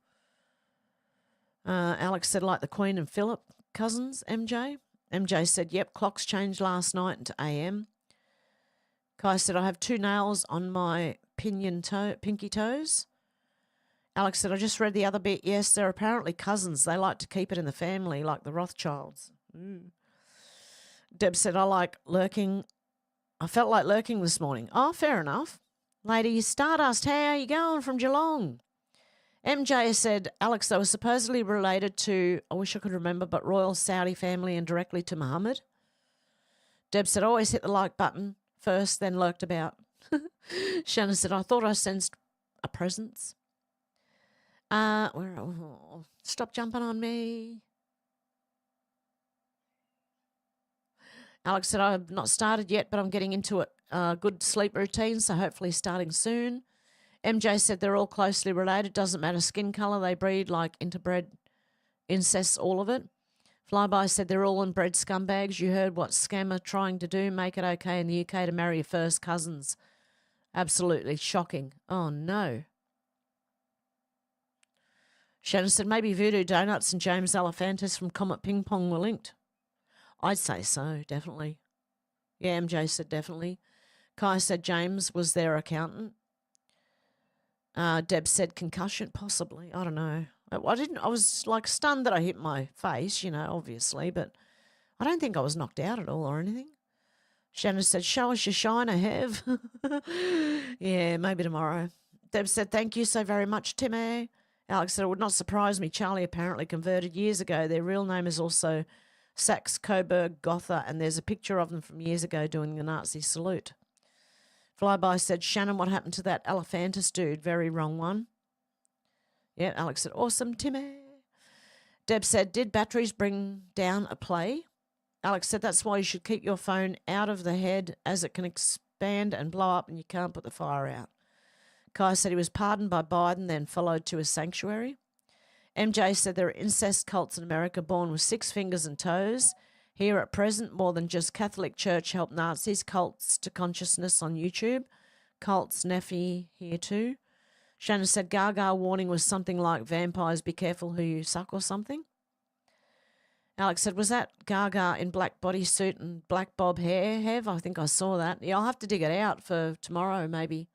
Alex said, like the Queen and Philip cousins, MJ. MJ said, yep, clocks changed last night into AM. Kai said, I have 2 nails on my pinky toes. Alex said, I just read the other bit. Yes, they're apparently cousins. They like to keep it in the family, like the Rothschilds. Deb said, I felt like lurking this morning. Oh, fair enough. Lady Stardust, how are you going from Geelong? MJ said, Alex, they were supposedly related to, I wish I could remember, but royal Saudi family and directly to Muhammad. Deb said, always hit the like button first, then lurked about. Shannon said, I thought I sensed a presence. Stop jumping on me. Alex said, I've not started yet, but I'm getting into it. Good sleep routine, so hopefully starting soon. MJ said they're all closely related. Doesn't matter skin colour. They breed like interbred incest, all of it. Flyby said they're all inbred scumbags. You heard what scam are trying to do. Make it okay in the UK to marry your first cousins. Absolutely shocking. Oh, no. Shannon said, maybe Voodoo Donuts and James Elephantis from Comet Ping Pong were linked. I'd say so, definitely. Yeah, MJ said definitely. Kai said James was their accountant. Deb said concussion, possibly. I don't know. I was like stunned that I hit my face, obviously, but I don't think I was knocked out at all or anything. Shannon said, show us your shiner, Hev. Yeah, maybe tomorrow. Deb said, thank you so very much, Timmy. Alex said, it would not surprise me. Charlie apparently converted years ago. Their real name is also Saxe Coburg Gotha, and there's a picture of them from years ago doing the Nazi salute. Flyby said, Shannon, what happened to that Elephantis dude? Very wrong one. Yeah, Alex said, awesome, Timmy. Deb said, did batteries bring down a play? Alex said, that's why you should keep your phone out of the head as it can expand and blow up and you can't put the fire out. Kai said he was pardoned by Biden, then followed to a sanctuary. MJ said there are incest cults in America born with 6 fingers and toes. Here at present, more than just Catholic Church help Nazis, cults to consciousness on YouTube. Cults, Neffy here too. Shannon said Gaga warning was something like vampires, be careful who you suck or something. Alex said, was that Gaga in black bodysuit and black bob hair, Hev? I think I saw that. Yeah, I'll have to dig it out for tomorrow maybe.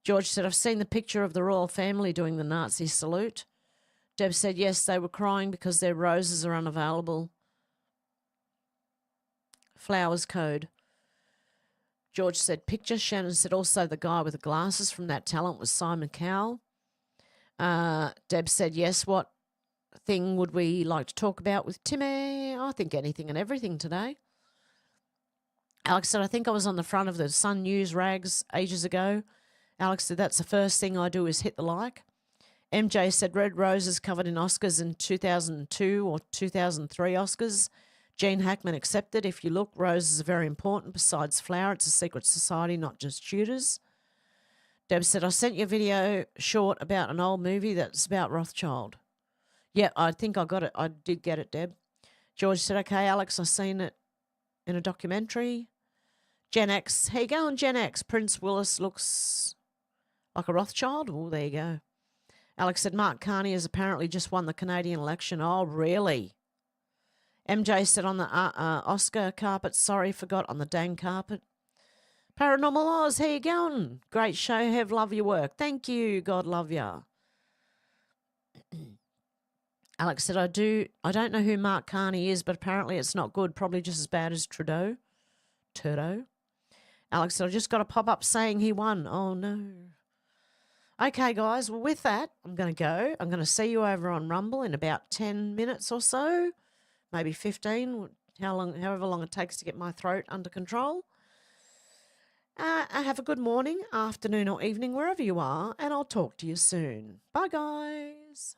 George said, I've seen the picture of the royal family doing the Nazi salute. Deb said, yes, they were crying because their roses are unavailable. Flowers code. George said, picture. Shannon said, also the guy with the glasses from that talent was Simon Cowell. Deb said, yes, what thing would we like to talk about with Timmy? I think anything and everything today. Alex said, I think I was on the front of the Sun News rags ages ago. Alex said, that's the first thing I do is hit the like. MJ said, red roses covered in Oscars in 2002 or 2003 Oscars. Gene Hackman accepted. If you look, roses are very important. Besides flower, it's a secret society, not just shooters. Deb said, I sent you a video short about an old movie that's about Rothschild. Yeah, I think I got it. I did get it, Deb. George said, okay, Alex, I seen it in a documentary. Gen X. How you going, Gen X? Prince Willis looks like a Rothschild. Oh, there you go. Alex said, Mark Carney has apparently just won the Canadian election. Oh, really? MJ said on the Oscar carpet, sorry, forgot on the dang carpet. Paranormal Oz, how you going? Great show, Hev, love your work. Thank you, God love ya. Alex said, I don't know who Mark Carney is, but apparently it's not good, probably just as bad as Trudeau. Alex said, I just got a pop-up saying he won. Oh, no. Okay, guys, well, with that, I'm going to go. I'm going to see you over on Rumble in about 10 minutes or so, maybe 15, however long it takes to get my throat under control. Have a good morning, afternoon or evening, wherever you are, and I'll talk to you soon. Bye, guys.